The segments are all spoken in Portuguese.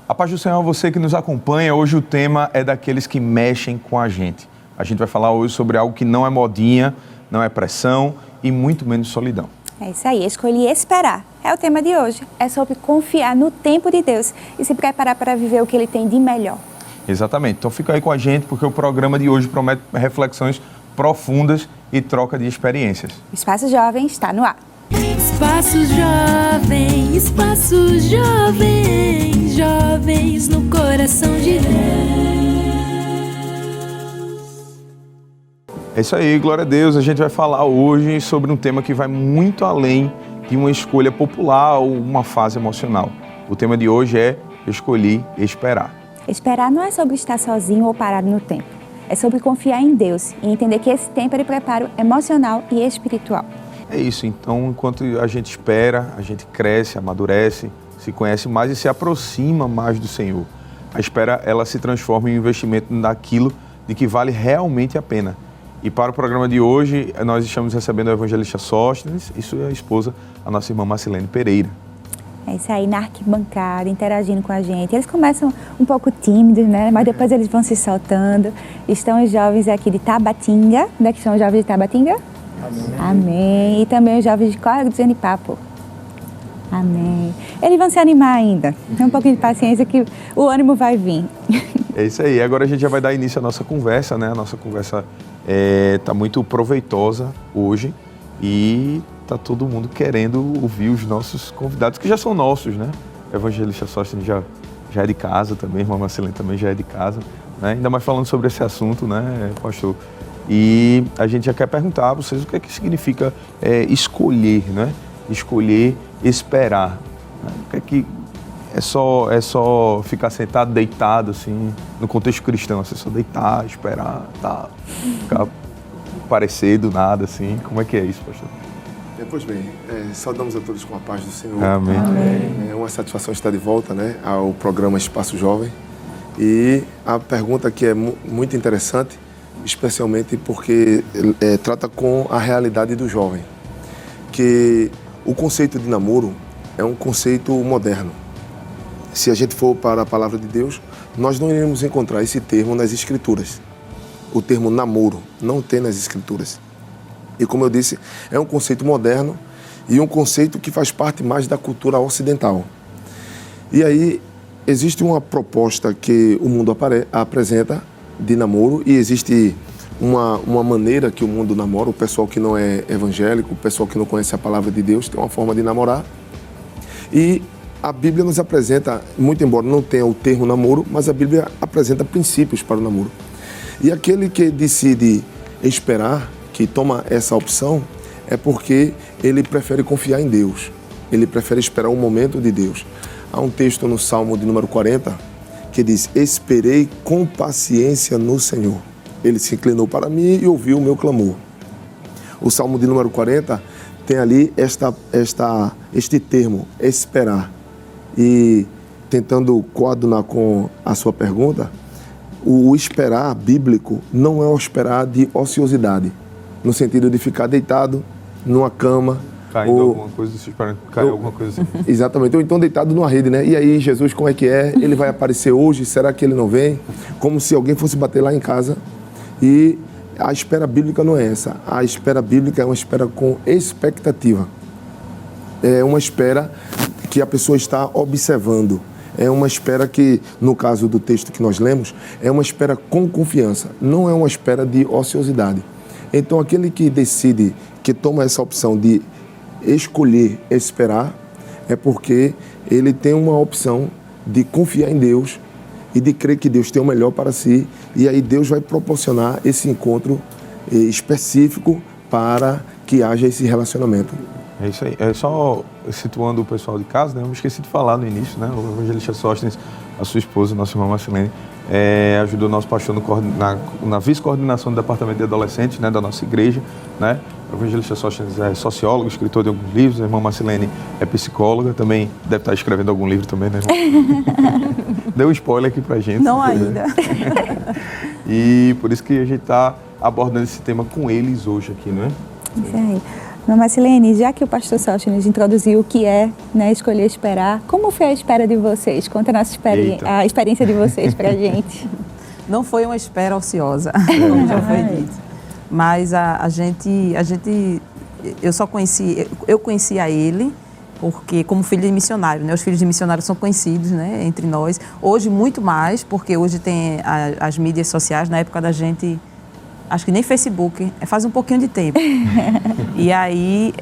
A paz do Senhor a você que nos acompanha. Hoje o tema é daqueles que mexem com a gente. A gente vai falar hoje sobre algo que não é modinha, não é pressão e muito menos solidão. É isso aí, escolhi esperar. É o tema de hoje. É sobre confiar no tempo de Deus e se preparar para viver o que Ele tem de melhor. Exatamente. Então fica aí com a gente porque o programa de hoje promete reflexões profundas e troca de experiências. O Espaço Jovem está no ar. Espaço Jovem, Espaço Jovem, jovens no coração de Deus. É isso aí, glória a Deus. A gente vai falar hoje sobre um tema que vai muito além de uma escolha popular ou uma fase emocional. O tema de hoje é escolhi esperar. Esperar não é sobre estar sozinho ou parado no tempo. É sobre confiar em Deus e entender que esse tempo é de preparo emocional e espiritual. É isso, então enquanto a gente espera, a gente cresce, amadurece, se conhece mais e se aproxima mais do Senhor. A espera, ela se transforma em um investimento naquilo de que vale realmente a pena. E para o programa de hoje, nós estamos recebendo o evangelista Sóstenes e sua esposa, a nossa irmã Marcilene Pereira. É isso aí, na arquibancada, interagindo com a gente. Eles começam um pouco tímidos, né? Mas depois eles vão se soltando. Estão os jovens aqui de Tabatinga. Onde é que estão os jovens de Tabatinga? Amém. Amém. E também os jovens de Córrego do Genipapo. Amém. Eles vão se animar ainda. Tem um pouquinho de paciência que o ânimo vai vir. É isso aí. Agora a gente já vai dar início à nossa conversa, né? A nossa conversa está muito proveitosa hoje e está todo mundo querendo ouvir os nossos convidados, que já são nossos, né? O evangelista Sóstenes já é de casa também, a irmã Marcilene também já é de casa, né? Ainda mais falando sobre esse assunto, né, pastor? E a gente já quer perguntar a vocês o que é que significa escolher, né? Escolher esperar. Né? O que é que é só ficar sentado, deitado, assim, no contexto cristão, assim, só deitar, esperar, tá, ficar parecer do nada, assim. Como é que é isso, pastor? Pois bem, saudamos a todos com a paz do Senhor. Amém. É uma satisfação estar de volta, né, ao programa Espaço Jovem. E a pergunta aqui é muito interessante, especialmente porque trata com a realidade do jovem. Que o conceito de namoro é um conceito moderno. Se a gente for para a palavra de Deus, nós não iremos encontrar esse termo nas Escrituras. O termo namoro não tem nas Escrituras. E como eu disse, é um conceito moderno e um conceito que faz parte mais da cultura ocidental. E aí existe uma proposta que o mundo apresenta de namoro e existe uma maneira que o mundo namora. O pessoal que não é evangélico, o pessoal que não conhece a palavra de Deus tem uma forma de namorar. E a Bíblia nos apresenta, muito embora não tenha o termo namoro, mas a Bíblia apresenta princípios para o namoro. E aquele que decide esperar, que toma essa opção, é porque ele prefere confiar em Deus. Ele prefere esperar o momento de Deus. Há um texto no Salmo de número 40 que diz: esperei com paciência no Senhor. Ele se inclinou para mim e ouviu o meu clamor. O Salmo de número 40 tem ali este termo, esperar. E tentando coadunar com a sua pergunta, o esperar bíblico não é o esperar de ociosidade, no sentido de ficar deitado numa cama. Caindo alguma coisa, esperando cair alguma coisa assim. Exatamente, ou então deitado numa rede, né? E aí, Jesus, como é que é? Ele vai aparecer hoje? Será que ele não vem? Como se alguém fosse bater lá em casa. E a espera bíblica não é essa. A espera bíblica é uma espera com expectativa. É uma espera que a pessoa está observando. É uma espera que, no caso do texto que nós lemos, é uma espera com confiança. Não é uma espera de ociosidade. Então, aquele que decide, que toma essa opção de escolher esperar, é porque ele tem uma opção de confiar em Deus e de crer que Deus tem o melhor para si. E aí Deus vai proporcionar esse encontro específico para que haja esse relacionamento. É isso aí. É só situando o pessoal de casa, né? Eu me esqueci de falar no início, né? O evangelista Sóstenes, a sua esposa, nossa irmã Marcilene, ajudou o nosso pastor na vice-coordenação do departamento de adolescentes, né, da nossa igreja, né? O evangelista Sóstenes é sociólogo, escritor de alguns livros, a irmã Marcilene é psicóloga, também deve estar escrevendo algum livro também, né, irmã? Deu um spoiler aqui pra gente. Não ainda. E por isso que a gente está abordando esse tema com eles hoje aqui, não é? Isso aí. Irmã Marcilene, já que o pastor Sóstenes introduziu o que é, né, escolher esperar, como foi a espera de vocês? Conta a experiência de vocês pra gente. Não foi uma espera ociosa, como já foi dito. Mas eu conhecia ele porque como filho de missionário, né? Os filhos de missionário são conhecidos, né, entre nós. Hoje muito mais, porque hoje tem as mídias sociais. Na época da gente, acho que nem Facebook, faz um pouquinho de tempo. E aí,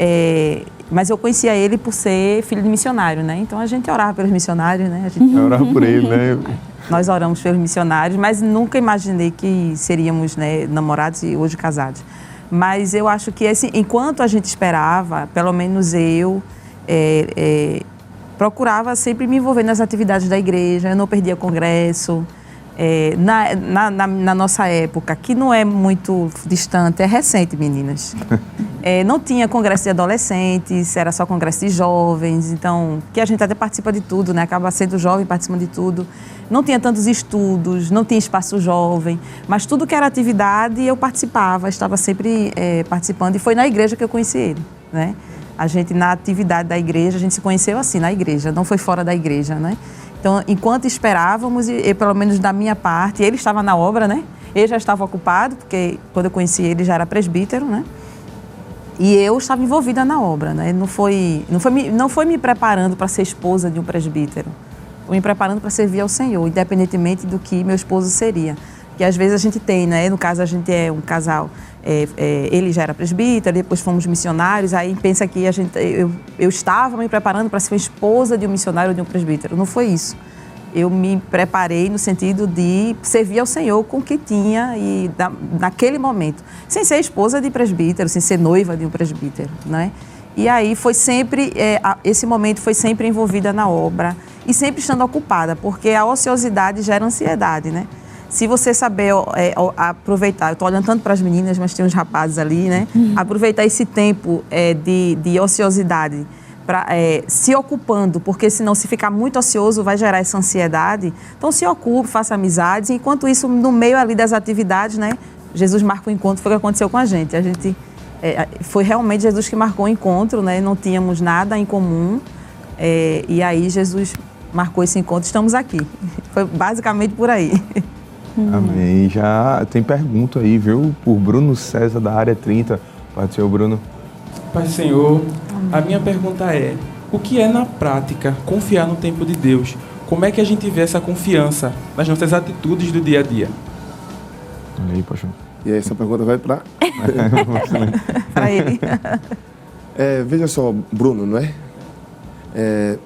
mas eu conhecia ele por ser filho de missionário, né? Então a gente orava pelos missionários, né? Orava por ele, né? Nós oramos pelos missionários, mas nunca imaginei que seríamos, né, namorados e hoje casados. Mas eu acho que, assim, enquanto a gente esperava, pelo menos eu procurava sempre me envolver nas atividades da igreja, eu não perdia congresso. Na nossa época, que não é muito distante, é recente, meninas. Não tinha congresso de adolescentes, era só congresso de jovens, então, que a gente até participa de tudo, né? Acaba sendo jovem, participa de tudo. Não tinha tantos estudos, não tinha espaço jovem, mas tudo que era atividade eu participava, estava sempre participando, e foi na igreja que eu conheci ele, né? A gente, na atividade da igreja, a gente se conheceu assim, na igreja, não foi fora da igreja, né? Então, enquanto esperávamos, e pelo menos da minha parte, ele estava na obra, né? Ele já estava ocupado, porque quando eu conheci ele já era presbítero, né? E eu estava envolvida na obra, né? Não foi me preparando para ser esposa de um presbítero. Foi me preparando para servir ao Senhor, independentemente do que meu esposo seria. Que às vezes a gente tem, né? No caso, a gente é um casal, ele já era presbítero, depois fomos missionários, aí pensa que eu estava me preparando para ser uma esposa de um missionário ou de um presbítero. Não foi isso. Eu me preparei no sentido de servir ao Senhor com o que tinha e naquele momento, sem ser esposa de presbítero, sem ser noiva de um presbítero, né? E aí foi sempre, esse momento foi sempre envolvida na obra e sempre estando ocupada, porque a ociosidade gera ansiedade, né? Se você saber aproveitar, eu estou olhando tanto para as meninas, mas tem uns rapazes ali, né? Aproveitar esse tempo de ociosidade, se ocupando, porque senão se ficar muito ocioso vai gerar essa ansiedade. Então se ocupe, faça amizades, enquanto isso, no meio ali das atividades, né? Jesus marca o encontro, foi o que aconteceu com a gente. Foi realmente Jesus que marcou o encontro, né? Não tínhamos nada em comum, e aí Jesus marcou esse encontro, estamos aqui. Foi basicamente por aí. Amém. Já tem pergunta aí, viu? Por Bruno César, da área 30. Pai do Senhor, Bruno. Pai do Senhor, a minha pergunta é: o que é na prática confiar no tempo de Deus? Como é que a gente vê essa confiança nas nossas atitudes do dia a dia? Olha aí, pastor. E aí, essa pergunta vai para... Para ele. Veja só, Bruno, não é?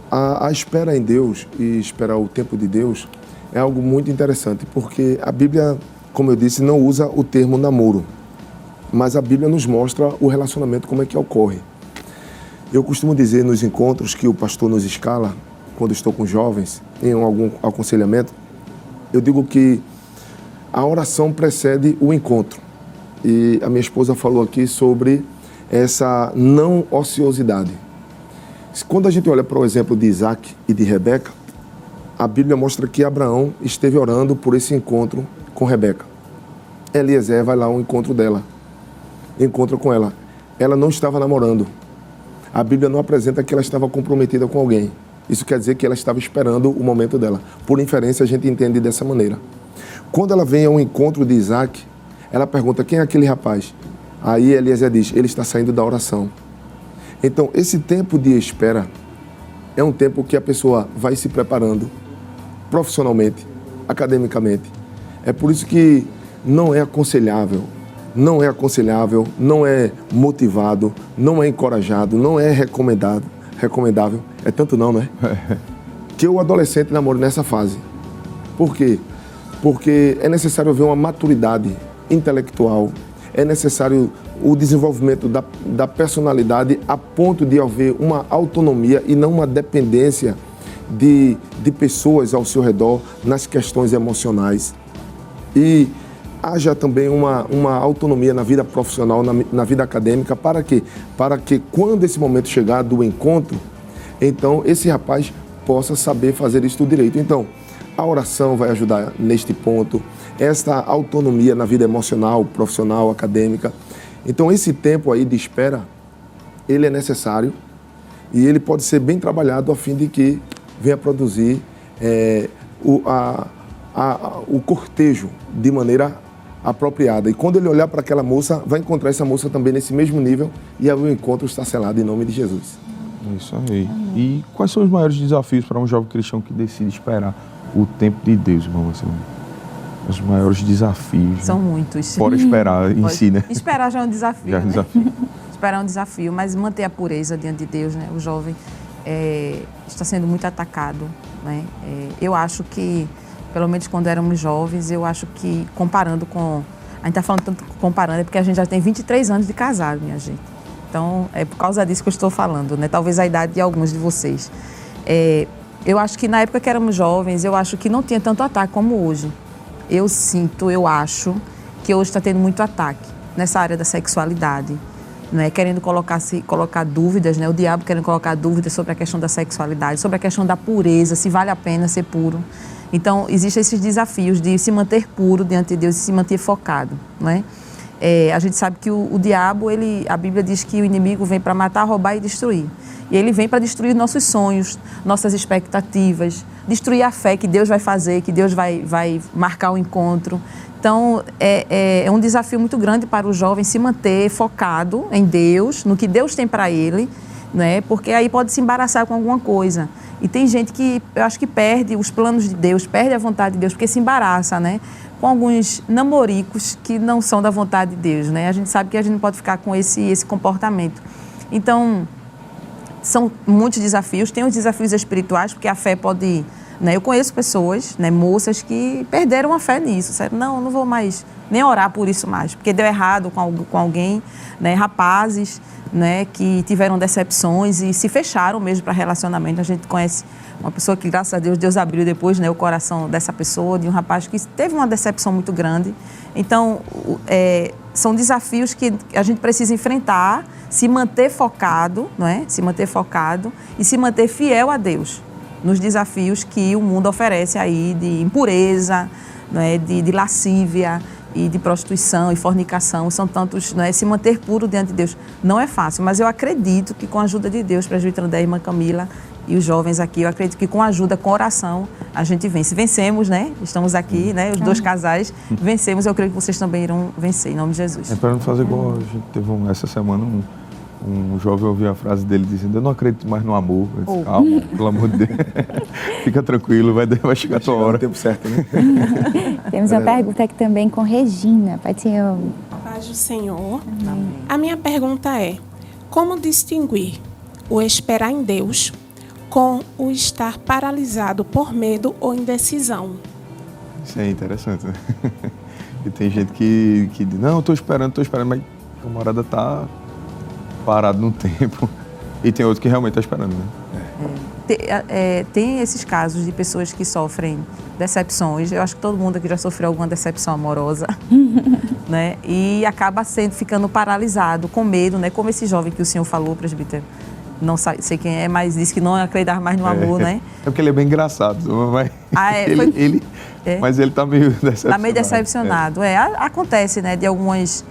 A espera em Deus e esperar o tempo de Deus é algo muito interessante, porque a Bíblia, como eu disse, não usa o termo namoro, mas a Bíblia nos mostra o relacionamento, como é que ocorre. Eu costumo dizer nos encontros que o pastor nos escala, quando estou com jovens, em algum aconselhamento, eu digo que a oração precede o encontro. E a minha esposa falou aqui sobre essa não ociosidade. Quando a gente olha para o exemplo de Isaac e de Rebeca, a Bíblia mostra que Abraão esteve orando por esse encontro com Rebeca. Eliezer vai lá ao encontro dela, encontra com ela. Ela não estava namorando. A Bíblia não apresenta que ela estava comprometida com alguém. Isso quer dizer que ela estava esperando o momento dela. Por inferência, a gente entende dessa maneira. Quando ela vem ao encontro de Isaac, ela pergunta: quem é aquele rapaz? Aí Eliezer diz: ele está saindo da oração. Então, esse tempo de espera é um tempo que a pessoa vai se preparando profissionalmente, academicamente. É por isso que não é aconselhável, não é motivado, não é encorajado, não é recomendável, é tanto não, né? Que o adolescente namore nessa fase. Por quê? Porque é necessário haver uma maturidade intelectual, é necessário o desenvolvimento da personalidade a ponto de haver uma autonomia e não uma dependência de pessoas ao seu redor nas questões emocionais. E haja também uma autonomia na vida profissional, na vida acadêmica, para quê? Para que quando esse momento chegar do encontro, então esse rapaz possa saber fazer isso tudo direito. Então, a oração vai ajudar neste ponto, esta autonomia na vida emocional, profissional, acadêmica. Então, esse tempo aí de espera, ele é necessário e ele pode ser bem trabalhado a fim de que venha produzir o cortejo de maneira apropriada. E quando ele olhar para aquela moça, vai encontrar essa moça também nesse mesmo nível e aí o encontro está selado em nome de Jesus. Isso aí. E quais são os maiores desafios para um jovem cristão que decide esperar o tempo de Deus, irmão? Assim, os maiores desafios. São né? muitos. Fora esperar em si, né? Esperar já é um desafio, Já é um né? desafio. Esperar é um desafio, mas manter a pureza diante de Deus, né? O jovem está sendo muito atacado, né? Eu acho que, pelo menos quando éramos jovens, eu acho que comparando com... A gente está falando tanto comparando, é porque a gente já tem 23 anos de casado, minha gente. Então, é por causa disso que eu estou falando, né? Talvez a idade de alguns de vocês. Eu acho que na época que éramos jovens, eu acho que não tinha tanto ataque como hoje. Eu acho que hoje está tendo muito ataque nessa área da sexualidade, né? Querendo colocar dúvidas, né? O diabo querendo colocar dúvidas sobre a questão da sexualidade, sobre a questão da pureza, se vale a pena ser puro. Então, existem esses desafios de se manter puro diante de Deus e se manter focado, né? A gente sabe que o diabo, a Bíblia diz que o inimigo vem para matar, roubar e destruir. E ele vem para destruir nossos sonhos, nossas expectativas, destruir a fé que Deus vai fazer, que Deus vai marcar o encontro. Então, é um desafio muito grande para o jovem se manter focado em Deus, no que Deus tem para ele, né? Porque aí pode se embaraçar com alguma coisa. E tem gente que, eu acho que perde os planos de Deus, perde a vontade de Deus, porque se embaraça, né? Com alguns namoricos que não são da vontade de Deus, né? A gente sabe que a gente não pode ficar com esse comportamento. Então, são muitos desafios. Tem os desafios espirituais, porque a fé pode... Né? Eu conheço pessoas, né, moças que perderam a fé nisso. Sério? Não vou mais nem orar por isso mais, porque deu errado com alguém, né? Rapazes, né, que tiveram decepções e se fecharam mesmo para relacionamento. A gente conhece uma pessoa que, graças a Deus, Deus abriu depois, né, o coração dessa pessoa, de um rapaz que teve uma decepção muito grande. Então, são desafios que a gente precisa enfrentar, se manter focado, não é? Se manter focado e se manter fiel a Deus nos desafios que o mundo oferece aí de impureza, não é? De lascívia e de prostituição e fornicação. São tantos, não é? Se manter puro diante de Deus não é fácil, mas eu acredito que com a ajuda de Deus, presbítero André e irmã Camila e os jovens aqui, eu acredito que com ajuda, com oração, a gente vence. Vencemos, né? Estamos aqui, né? Os dois casais vencemos. Eu creio que vocês também irão vencer, em nome de Jesus. É para não fazer igual a gente teve essa semana um jovem ouviu a frase dele dizendo: eu não acredito mais no amor. Eu disse, calma, pelo amor de Deus. Fica tranquilo, vai chegar a tua hora. No tempo certo, né? Temos uma pergunta aqui também com Regina. Pai do Senhor. Paz do Senhor. A minha pergunta é: como distinguir o esperar em Deus com o estar paralisado por medo ou indecisão? Isso é interessante, né? E tem gente que diz: não, eu estou esperando, mas a camarada está parado no tempo. E tem outro que realmente está esperando, né? Tem esses casos de pessoas que sofrem decepções. Eu acho que todo mundo aqui já sofreu alguma decepção amorosa, né? E acaba ficando paralisado, com medo, né? Como esse jovem que o senhor falou, presbítero. Não sei quem é, mas disse que não acreditava mais no amor, né? É porque ele é bem engraçado, mas mas ele está meio decepcionado. Está meio decepcionado. Acontece, né? De alguns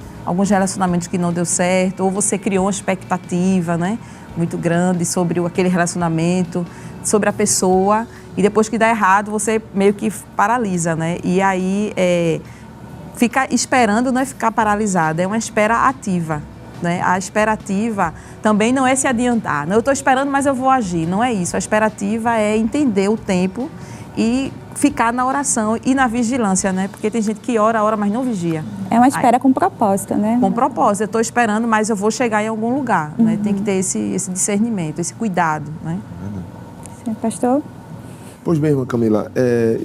relacionamentos que não deu certo, ou você criou uma expectativa, né, muito grande sobre aquele relacionamento, sobre a pessoa, e depois que dá errado, você meio que paralisa, né? E aí, ficar esperando não é ficar paralisado, é uma espera ativa, né? A espera ativa também não é se adiantar. Não, eu estou esperando, mas eu vou agir. Não é isso. A espera ativa é entender o tempo e ficar na oração e na vigilância, né? Porque tem gente que ora, mas não vigia. É uma espera com propósito, né? Com propósito. Eu estou esperando, mas eu vou chegar em algum lugar, né? Tem que ter esse discernimento, esse cuidado, né? Sim, pastor? Pois bem, irmã Camila,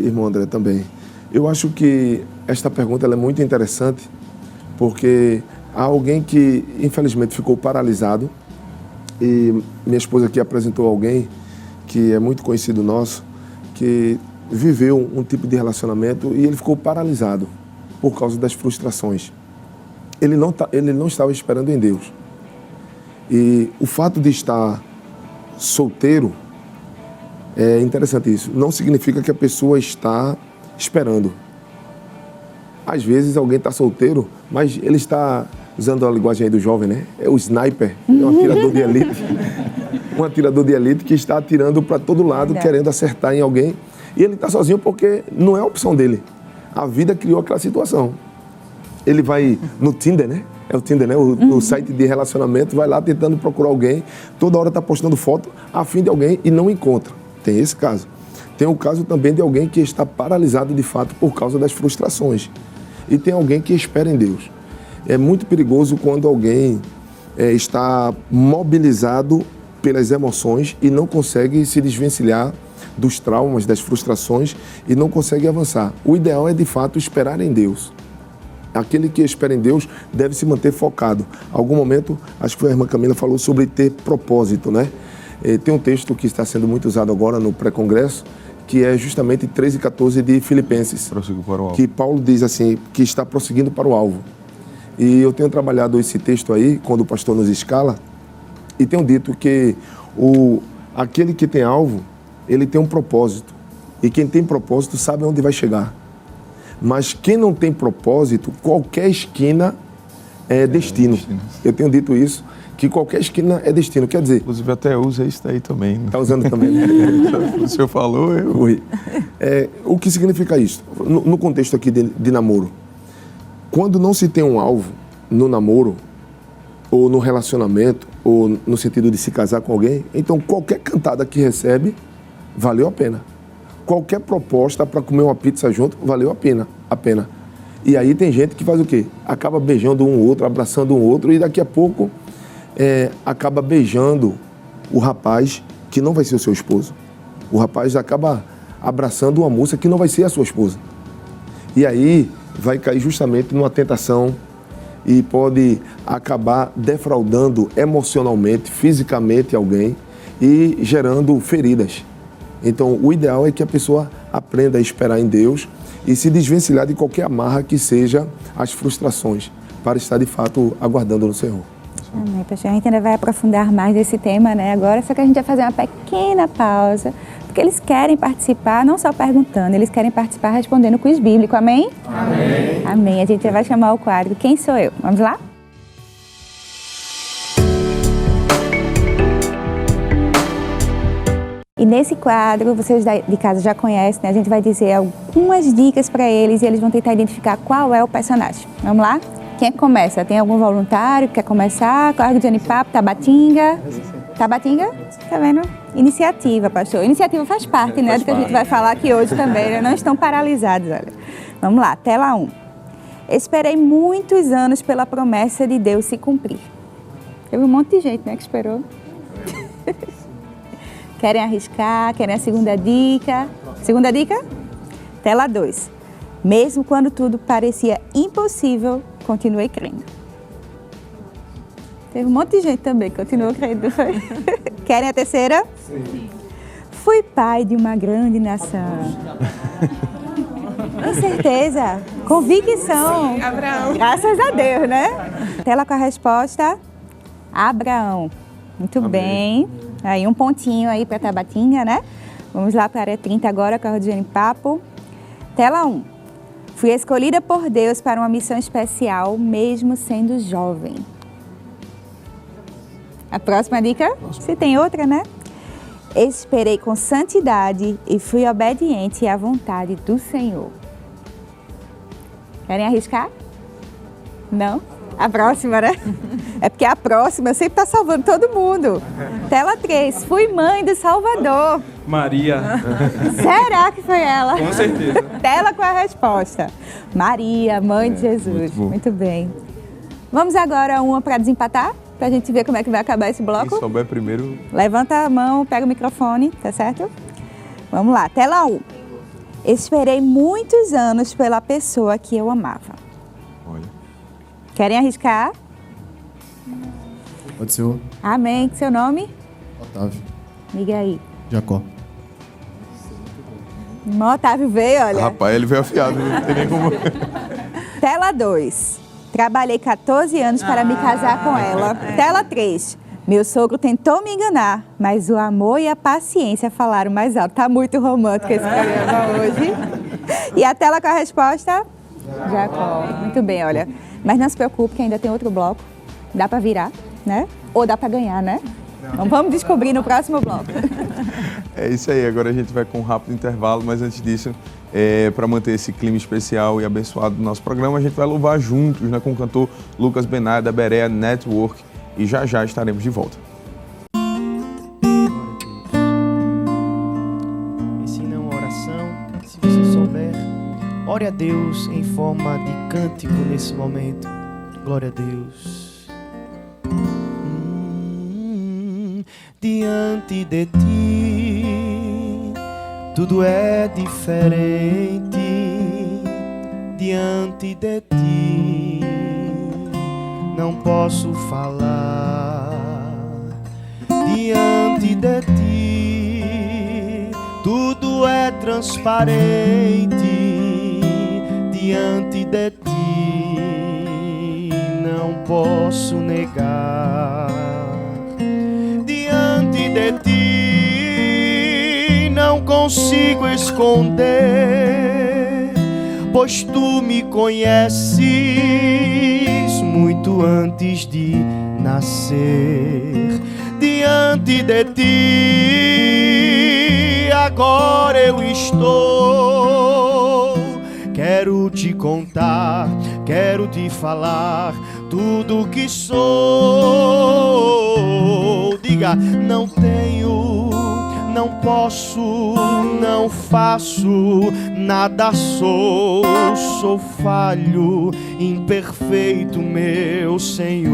irmão André também. Eu acho que esta pergunta ela é muito interessante, porque há alguém que, infelizmente, ficou paralisado, e minha esposa aqui apresentou alguém que é muito conhecido nosso, que viveu um tipo de relacionamento e ele ficou paralisado por causa das frustrações. Ele não estava esperando em Deus. E o fato de estar solteiro, é interessante isso, não significa que a pessoa está esperando. Às vezes alguém está solteiro, mas ele está usando a linguagem aí do jovem, né? É o sniper, é um atirador de elite. Um atirador de elite que está atirando para todo lado, querendo acertar em alguém. E ele está sozinho porque não é a opção dele. A vida criou aquela situação. Ele vai no Tinder, né? É o Tinder, né? O site de relacionamento, vai lá tentando procurar alguém, toda hora está postando foto a fim de alguém e não encontra. Tem esse caso. Tem o caso também de alguém que está paralisado de fato por causa das frustrações. E tem alguém que espera em Deus. É muito perigoso quando alguém está mobilizado pelas emoções e não consegue se desvencilhar dos traumas, das frustrações e não consegue avançar. O ideal é, de fato, esperar em Deus. Aquele que espera em Deus deve se manter focado. Algum momento, acho que foi a irmã Camila falou sobre ter propósito, né? Tem um texto que está sendo muito usado agora no pré-congresso, que é justamente 13 e 14 de Filipenses. Prossigo para o alvo. Que Paulo diz assim, que está prosseguindo para o alvo. E eu tenho trabalhado esse texto aí, quando o pastor nos escala, e tenho dito que aquele que tem alvo, ele tem um propósito. E quem tem propósito sabe onde vai chegar. Mas quem não tem propósito, qualquer esquina é destino. Eu tenho dito isso, que qualquer esquina é destino. Quer dizer... Inclusive até usa isso daí também. Está usando também, né? O senhor falou, eu... O que significa isso? No contexto aqui de namoro. Quando não se tem um alvo no namoro, ou no relacionamento, ou no sentido de se casar com alguém, então qualquer cantada que recebe, valeu a pena. Qualquer proposta para comer uma pizza junto, valeu a pena. E aí tem gente que faz o quê? Acaba beijando um outro, abraçando um outro, e daqui a pouco acaba beijando o rapaz que não vai ser o seu esposo. O rapaz acaba abraçando uma moça que não vai ser a sua esposa. E aí vai cair justamente numa tentação e pode acabar defraudando emocionalmente, fisicamente alguém e gerando feridas. Então, o ideal é que a pessoa aprenda a esperar em Deus e se desvencilhar de qualquer amarra que seja as frustrações, para estar, de fato, aguardando no Senhor. Amém, pastor. A gente ainda vai aprofundar mais desse tema, né, agora, só que a gente vai fazer uma pequena pausa, porque eles querem participar, não só perguntando, eles querem participar respondendo o quiz bíblico, amém? Amém. Amém. A gente já vai chamar o quadro Quem Sou Eu? Vamos lá? E nesse quadro, vocês de casa já conhecem, né? A gente vai dizer algumas dicas para eles e eles vão tentar identificar qual é o personagem. Vamos lá? Quem começa? Tem algum voluntário que quer começar? Corre de Papo, Tabatinga? Tabatinga? Tá vendo? Iniciativa, pastor. Iniciativa faz parte, né? Do que a gente vai falar aqui hoje também, né? Não estão paralisados, olha. Vamos lá, tela 1. Esperei muitos anos pela promessa de Deus se cumprir. Teve um monte de gente, né, que esperou. Querem arriscar? Querem a segunda dica? Segunda dica? Tela 2. Mesmo quando tudo parecia impossível, continuei crendo. Teve um monte de gente também que continuou crendo. Querem a terceira? Sim. Fui pai de uma grande nação. Com certeza. Convicção. Sim, Abraão. Graças a Deus, né? Tela com a resposta. Abraão. Muito Amém. Bem. Aí um pontinho aí para Tabatinga, né? Vamos lá para a área 30 agora, com a Rodiane Papo. Tela 1. Fui escolhida por Deus para uma missão especial, mesmo sendo jovem. A próxima dica? Se tem outra, né? Esperei com santidade e fui obediente à vontade do Senhor. Querem arriscar? Não? A próxima, né? É porque a próxima sempre está salvando todo mundo. Tela 3. Fui mãe do Salvador. Maria. Será que foi ela? Com certeza. Tela com a resposta. Maria, mãe de Jesus. Muito bem. Vamos agora uma para desempatar? Para a gente ver como é que vai acabar esse bloco. Quem souber primeiro... Levanta a mão, pega o microfone, tá certo? Vamos lá. Tela 1. Esperei muitos anos pela pessoa que eu amava. Querem arriscar? Pode ser o... Amém. Seu nome? Otávio. Liga aí. Jacó. O Otávio veio, olha. Rapaz, ele veio afiado, não tem nem como... Tela 2. Trabalhei 14 anos para me casar com ela. Tela 3. Meu sogro tentou me enganar, mas o amor e a paciência falaram mais alto. Tá muito romântico esse programa hoje. E a tela com a resposta? Jacó. Muito bem, olha. Mas não se preocupe que ainda tem outro bloco. Dá para virar, né? Ou dá para ganhar, né? Então vamos descobrir no próximo bloco. É isso aí, agora a gente vai com um rápido intervalo, mas antes disso, para manter esse clima especial e abençoado do nosso programa, a gente vai louvar juntos, né, com o cantor Lucas Benar, da Berea Network, e já estaremos de volta. Ensina uma oração, se você souber, ore a Deus em forma de cântico nesse momento. Glória a Deus. Diante de ti, tudo é diferente. Diante de ti, não posso falar. Diante de ti, tudo é transparente. Diante de ti, não posso negar. Diante de ti, não consigo esconder, pois tu me conheces muito antes de nascer. Diante de ti, agora eu estou. Quero te contar, quero te falar tudo que sou. Diga, não tenho, não posso, não faço, nada sou. Sou falho, imperfeito, meu Senhor.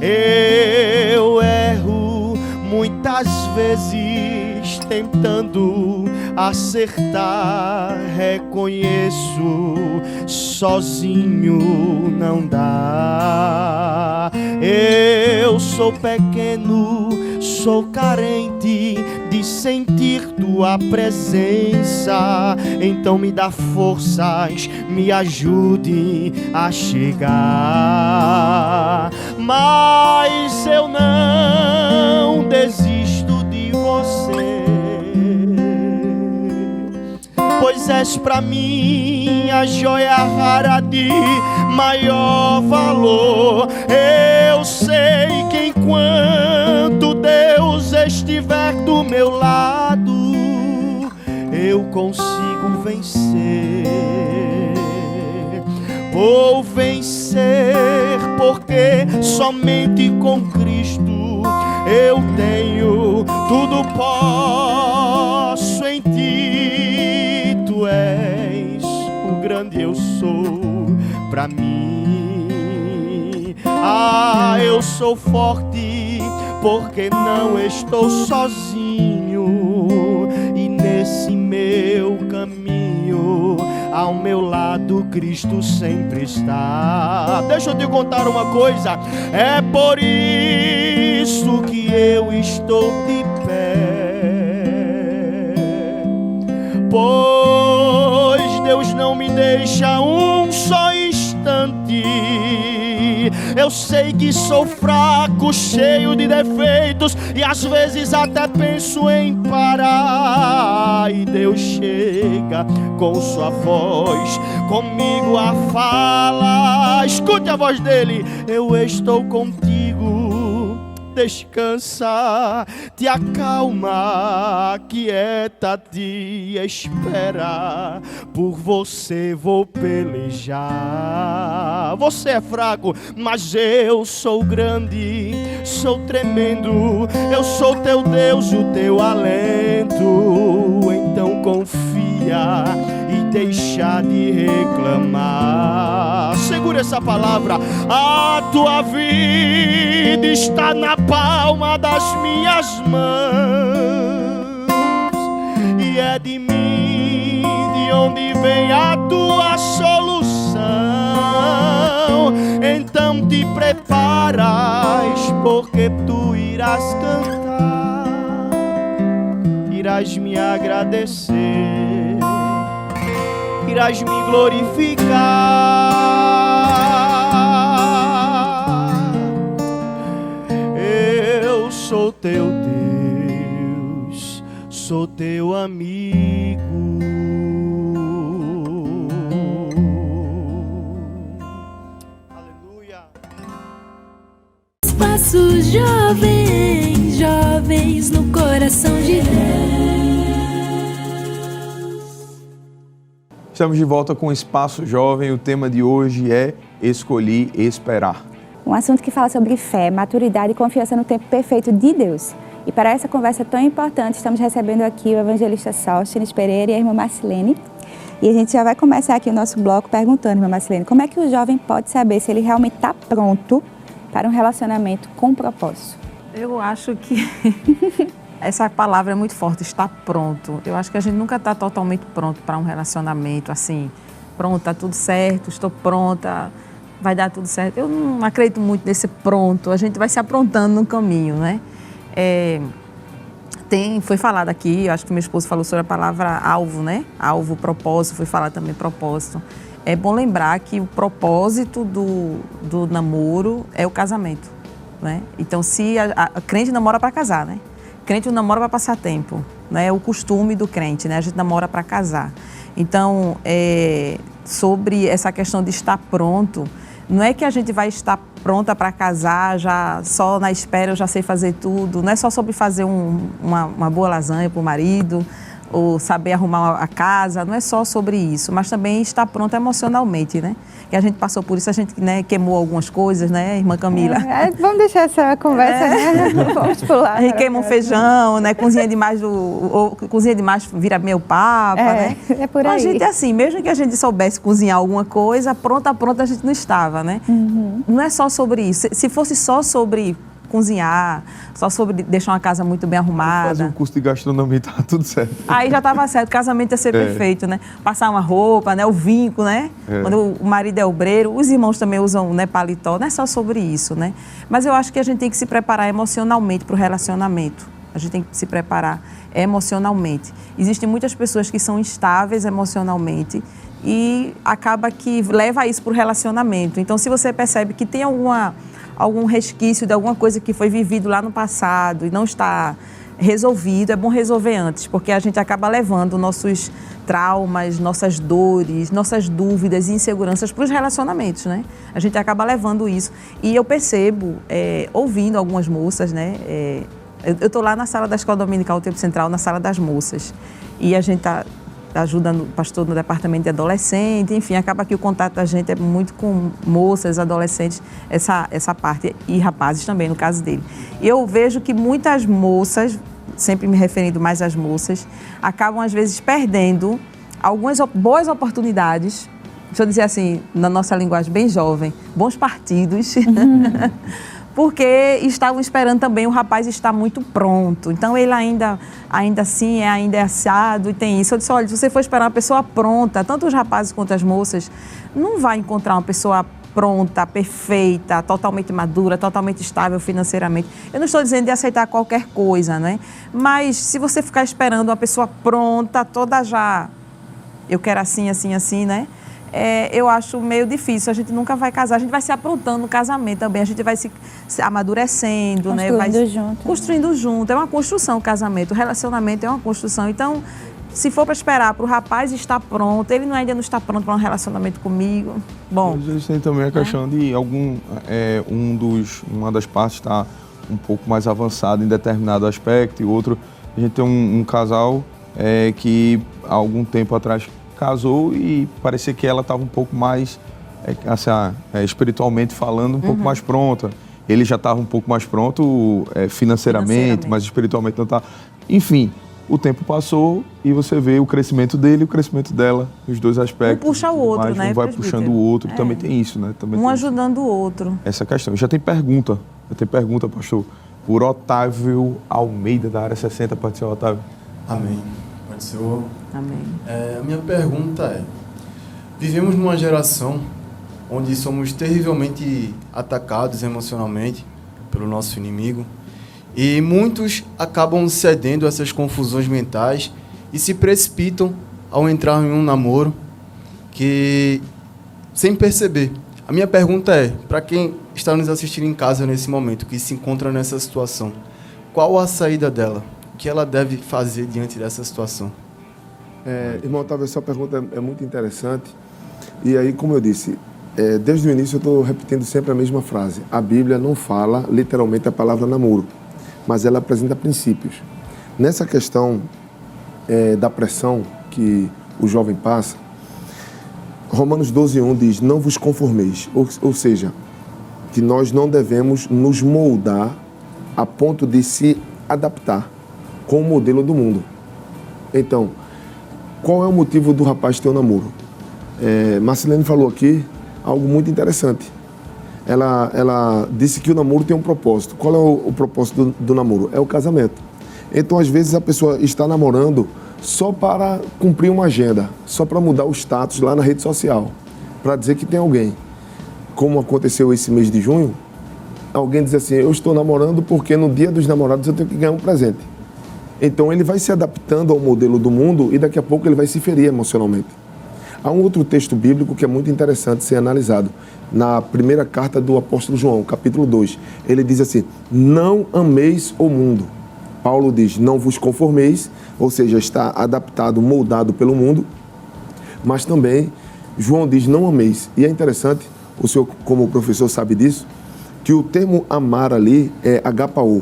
Eu erro muitas vezes tentando acertar, reconheço, sozinho não dá. Eu sou pequeno, sou carente de sentir tua presença, então me dá forças, me ajude a chegar. Mas eu não desisto de você, pois és pra mim a joia rara de maior valor. Eu sei que enquanto Deus estiver do meu lado, eu consigo vencer. Vou vencer, porque somente com Cristo eu tenho, tudo posso em ti. Tu és o grande eu sou pra mim. Ah, eu sou forte porque não estou sozinho, e nesse meu caminho ao meu lado Cristo sempre está. Deixa eu te contar uma coisa, é por isso que eu estou de pé, pois Deus não me deixa um só instante. Eu sei que sou fraco, cheio de defeitos, e às vezes até penso em parar, e Deus chega com sua voz comigo a falar. Escute a voz dele: eu estou contigo, descansa, te acalma, aquieta-te, espera, por você vou pelejar. Você é fraco, mas eu sou grande, sou tremendo, eu sou teu Deus, o teu alento. Então confia e deixa de reclamar. Segura essa palavra: a tua vida está na palma das minhas mãos, e é de mim de onde vem a tua solução. Então te preparas, porque tu irás cantar, irás me agradecer, irás me glorificar. Eu sou teu Deus, sou teu amigo. Espaços Jovens, jovens no coração de Deus. Estamos de volta com o Espaço Jovem. O tema de hoje é Escolhi Esperar. Um assunto que fala sobre fé, maturidade e confiança no tempo perfeito de Deus. E para essa conversa tão importante, estamos recebendo aqui o evangelista Sóstenes Pereira e a irmã Marcilene. E a gente já vai começar aqui o nosso bloco perguntando, irmã Marcilene, como é que o jovem pode saber se ele realmente está pronto para um relacionamento com propósito? Eu acho que essa palavra é muito forte, estar pronto. Eu acho que a gente nunca está totalmente pronto para um relacionamento, assim, pronto, está tudo certo, estou pronta, vai dar tudo certo. Eu não acredito muito nesse pronto, a gente vai se aprontando no caminho, né? Foi falado aqui, eu acho que meu esposo falou sobre a palavra alvo, né? Alvo, propósito, foi falado também propósito. É bom lembrar que o propósito do namoro é o casamento, né? Então, se a crente namora para casar, né? Crente não namora para passar tempo, né? É o costume do crente, né? A gente namora para casar. Então, sobre essa questão de estar pronto, não é que a gente vai estar pronta para casar, já só na espera eu já sei fazer tudo. Não é só sobre fazer uma boa lasanha para o marido, ou saber arrumar a casa, não é só sobre isso, mas também estar pronta emocionalmente, né? Que a gente passou por isso, a gente, né, queimou algumas coisas, né, irmã Camila? Vamos deixar essa conversa, né? Vamos pular. A gente queima um feijão, né? Cozinha demais vira meio papa, né? É por aí. A gente é assim, mesmo que a gente soubesse cozinhar alguma coisa, pronta a gente não estava, né? Uhum. Não é só sobre isso. Se fosse só sobre cozinhar, só sobre deixar uma casa muito bem arrumada. Fazer um curso de gastronomia, tá tudo certo. Aí já estava certo, o casamento ia ser perfeito, né? Passar uma roupa, né? O vinco, né? Quando o marido é obreiro, os irmãos também usam, né, paletó, não é só sobre isso, né? Mas eu acho que a gente tem que se preparar emocionalmente para o relacionamento. A gente tem que se preparar emocionalmente. Existem muitas pessoas que são instáveis emocionalmente e acaba que leva isso para o relacionamento. Então, se você percebe que tem algum resquício de alguma coisa que foi vivido lá no passado e não está resolvido, é bom resolver antes, porque a gente acaba levando nossos traumas, nossas dores, nossas dúvidas e inseguranças para os relacionamentos, né? A gente acaba levando isso. E eu percebo, ouvindo algumas moças, né? Eu estou lá na sala da Escola Dominical do Tempo Central, na sala das moças, e a gente está ajudando o pastor no departamento de adolescente, enfim, acaba que o contato da gente é muito com moças, adolescentes, essa parte, e rapazes também, no caso dele. E eu vejo que muitas moças, sempre me referindo mais às moças, acabam às vezes perdendo algumas boas oportunidades, deixa eu dizer assim, na nossa linguagem bem jovem, bons partidos, porque estavam esperando também o rapaz estar muito pronto. Então, ele ainda assim, ainda é assado e tem isso. Eu disse, olha, se você for esperar uma pessoa pronta, tanto os rapazes quanto as moças, não vai encontrar uma pessoa pronta, perfeita, totalmente madura, totalmente estável financeiramente. Eu não estou dizendo de aceitar qualquer coisa, né? Mas se você ficar esperando uma pessoa pronta, toda já, eu quero assim, assim, assim, né? Eu acho meio difícil, a gente nunca vai casar, a gente vai se aprontando no casamento também, a gente vai se amadurecendo, né? Construindo junto, é uma construção o casamento, o relacionamento é uma construção, então se for para esperar para o rapaz estar pronto, ele ainda não está pronto para um relacionamento comigo, bom. Mas eles têm também a questão de uma das partes está um pouco mais avançado em determinado aspecto e outro, a gente tem um casal que há algum tempo atrás casou e parecia que ela estava um pouco mais, espiritualmente falando, um pouco mais pronta. Ele já estava um pouco mais pronto financeiramente, mas espiritualmente não estava. Enfim, o tempo passou e você vê o crescimento dele e o crescimento dela, nos dois aspectos. Um puxa o outro, né? Um vai puxando o outro, também tem isso, né? Também um ajudando o outro. Essa questão. Já tem pergunta, pastor, por Otávio Almeida, da área 60, pode ser, Otávio? Amém. Pode ser. Amém. A minha pergunta vivemos numa geração onde somos terrivelmente atacados emocionalmente pelo nosso inimigo e muitos acabam cedendo a essas confusões mentais e se precipitam ao entrar em um namoro que sem perceber. A minha pergunta para quem está nos assistindo em casa nesse momento, que se encontra nessa situação, qual a saída dela? O que ela deve fazer diante dessa situação? Irmão Otávio, essa pergunta é muito interessante. E aí, como eu disse, desde o início eu estou repetindo sempre a mesma frase. A Bíblia não fala literalmente a palavra namoro, mas ela apresenta princípios. Nessa questão da pressão que o jovem passa, Romanos 12:1 diz, não vos conformeis, ou seja, que nós não devemos nos moldar a ponto de se adaptar com o modelo do mundo. Então, qual é o motivo do rapaz ter um namoro? Marcelene falou aqui algo muito interessante. Ela disse que o namoro tem um propósito. Qual é o propósito do namoro? É o casamento. Então, às vezes, a pessoa está namorando só para cumprir uma agenda, só para mudar o status lá na rede social, para dizer que tem alguém. Como aconteceu esse mês de junho, alguém diz assim, eu estou namorando porque no dia dos namorados eu tenho que ganhar um presente. Então ele vai se adaptando ao modelo do mundo e daqui a pouco ele vai se ferir emocionalmente. Há um outro texto bíblico que é muito interessante ser analisado. Na primeira carta do apóstolo João, capítulo 2, ele diz assim, não ameis o mundo. Paulo diz, não vos conformeis, ou seja, está adaptado, moldado pelo mundo, mas também João diz, não ameis. E é interessante, o senhor como professor sabe disso, que o termo amar ali é agapao,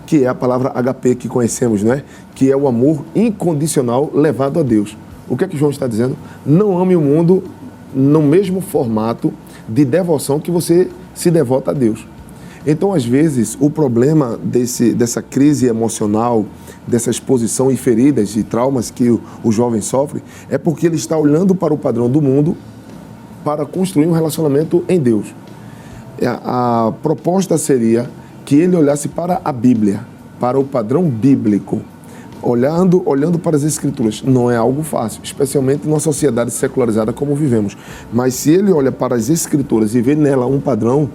que é a palavra HP que conhecemos, não é? Que é o amor incondicional levado a Deus. O que é que João está dizendo? Não ame o mundo no mesmo formato de devoção que você se devota a Deus. Então, às vezes, o problema dessa crise emocional, dessa exposição e feridas e traumas que o jovem sofre, é porque ele está olhando para o padrão do mundo para construir um relacionamento em Deus. A proposta seria que ele olhasse para a Bíblia, para o padrão bíblico, olhando para as Escrituras. Não é algo fácil, especialmente numa sociedade secularizada como vivemos. Mas se ele olha para as Escrituras e vê nela um padrão,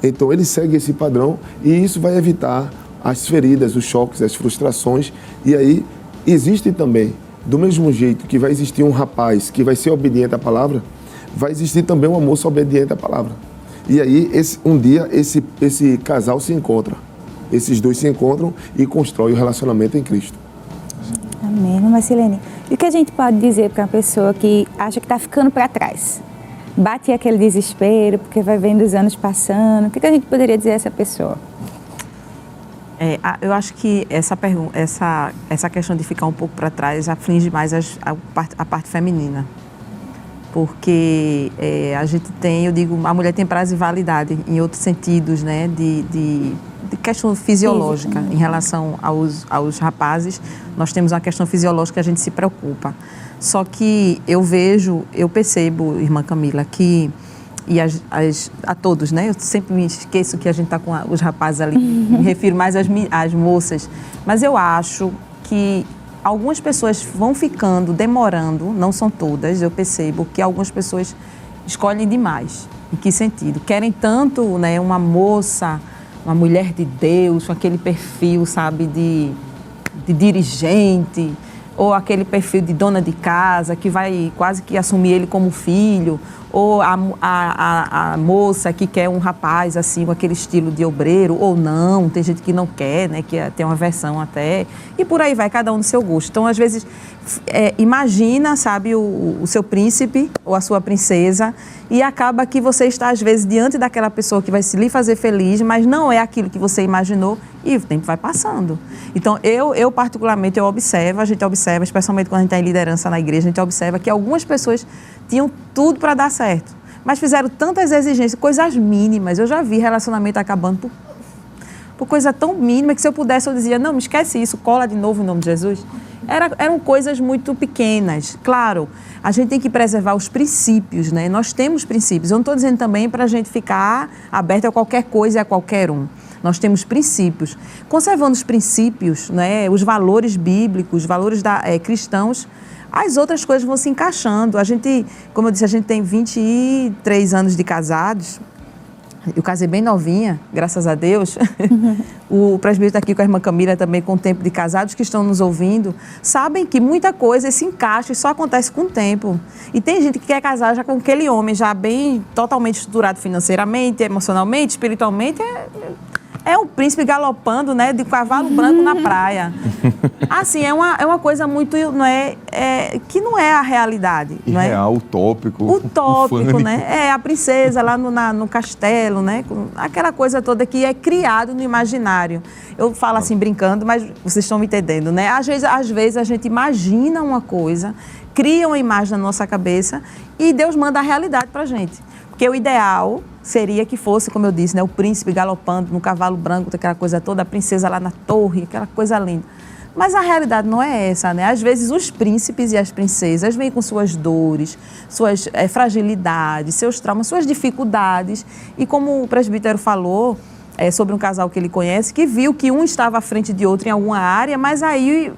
então ele segue esse padrão e isso vai evitar as feridas, os choques, as frustrações. E aí existe também, do mesmo jeito que vai existir um rapaz que vai ser obediente à palavra, vai existir também uma moça obediente à palavra. E aí, um dia, esse casal se encontra. Esses dois se encontram e constroem o relacionamento em Cristo. Amém. Marcelene, e o que a gente pode dizer para uma pessoa que acha que está ficando para trás? Bate aquele desespero, porque vai vendo os anos passando. O que a gente poderia dizer a essa pessoa? Eu acho que essa questão de ficar um pouco para trás aflige mais a parte feminina. Porque a gente tem, eu digo, a mulher tem prazo e validade em outros sentidos, né, de questão fisiológica. Em relação aos rapazes, nós temos uma questão fisiológica que a gente se preocupa. Só que eu percebo, irmã Camila, que, e a todos, né, eu sempre me esqueço que a gente está com os rapazes ali, me refiro mais às moças, mas eu acho que algumas pessoas vão ficando, demorando, não são todas, eu percebo que algumas pessoas escolhem demais. Em que sentido? Querem tanto, né, uma moça, uma mulher de Deus, com aquele perfil, sabe, de dirigente, ou aquele perfil de dona de casa, que vai quase que assumir ele como filho, ou a moça que quer um rapaz assim, com aquele estilo de obreiro, ou não, tem gente que não quer, né, que tem uma versão até, e por aí vai, cada um do seu gosto. Então, às vezes, imagina, sabe, o seu príncipe ou a sua princesa, e acaba que você está, às vezes, diante daquela pessoa que vai lhe fazer feliz, mas não é aquilo que você imaginou, e o tempo vai passando. Então, eu particularmente, a gente observa, especialmente quando a gente está em liderança na igreja, a gente observa que algumas pessoas tinham tudo para dar certo, mas fizeram tantas exigências, coisas mínimas. Eu já vi relacionamento acabando por coisa tão mínima que se eu pudesse eu dizia, não, me esquece isso, cola de novo em nome de Jesus. Eram coisas muito pequenas. Claro, a gente tem que preservar os princípios, né? Nós temos princípios. Eu não estou dizendo também para a gente ficar aberto a qualquer coisa e a qualquer um. Nós temos princípios. Conservando os princípios, né, os valores bíblicos, os valores cristãos, as outras coisas vão se encaixando. A gente, como eu disse, a gente tem 23 anos de casados. Eu casei bem novinha, graças a Deus. O presbítero está aqui com a irmã Camila também, com o tempo de casados que estão nos ouvindo. Sabem que muita coisa se encaixa e só acontece com o tempo. E tem gente que quer casar já com aquele homem já bem, totalmente estruturado financeiramente, emocionalmente, espiritualmente. É um príncipe galopando, né, de cavalo branco na praia. Assim, é uma coisa muito, que não é a realidade. Irreal, utópico. Utópico, né? É a princesa lá no castelo, né? Aquela coisa toda que é criado no imaginário. Eu falo assim, brincando, mas vocês estão me entendendo, né? Às vezes a gente imagina uma coisa, cria uma imagem na nossa cabeça e Deus manda a realidade pra gente. Porque o ideal seria que fosse, como eu disse, né, o príncipe galopando no cavalo branco, aquela coisa toda, a princesa lá na torre, aquela coisa linda. Mas a realidade não é essa, né? Às vezes os príncipes e as princesas vêm com suas dores, suas fragilidades, seus traumas, suas dificuldades. E como o presbítero falou, sobre um casal que ele conhece, que viu que um estava à frente de outro em alguma área, mas aí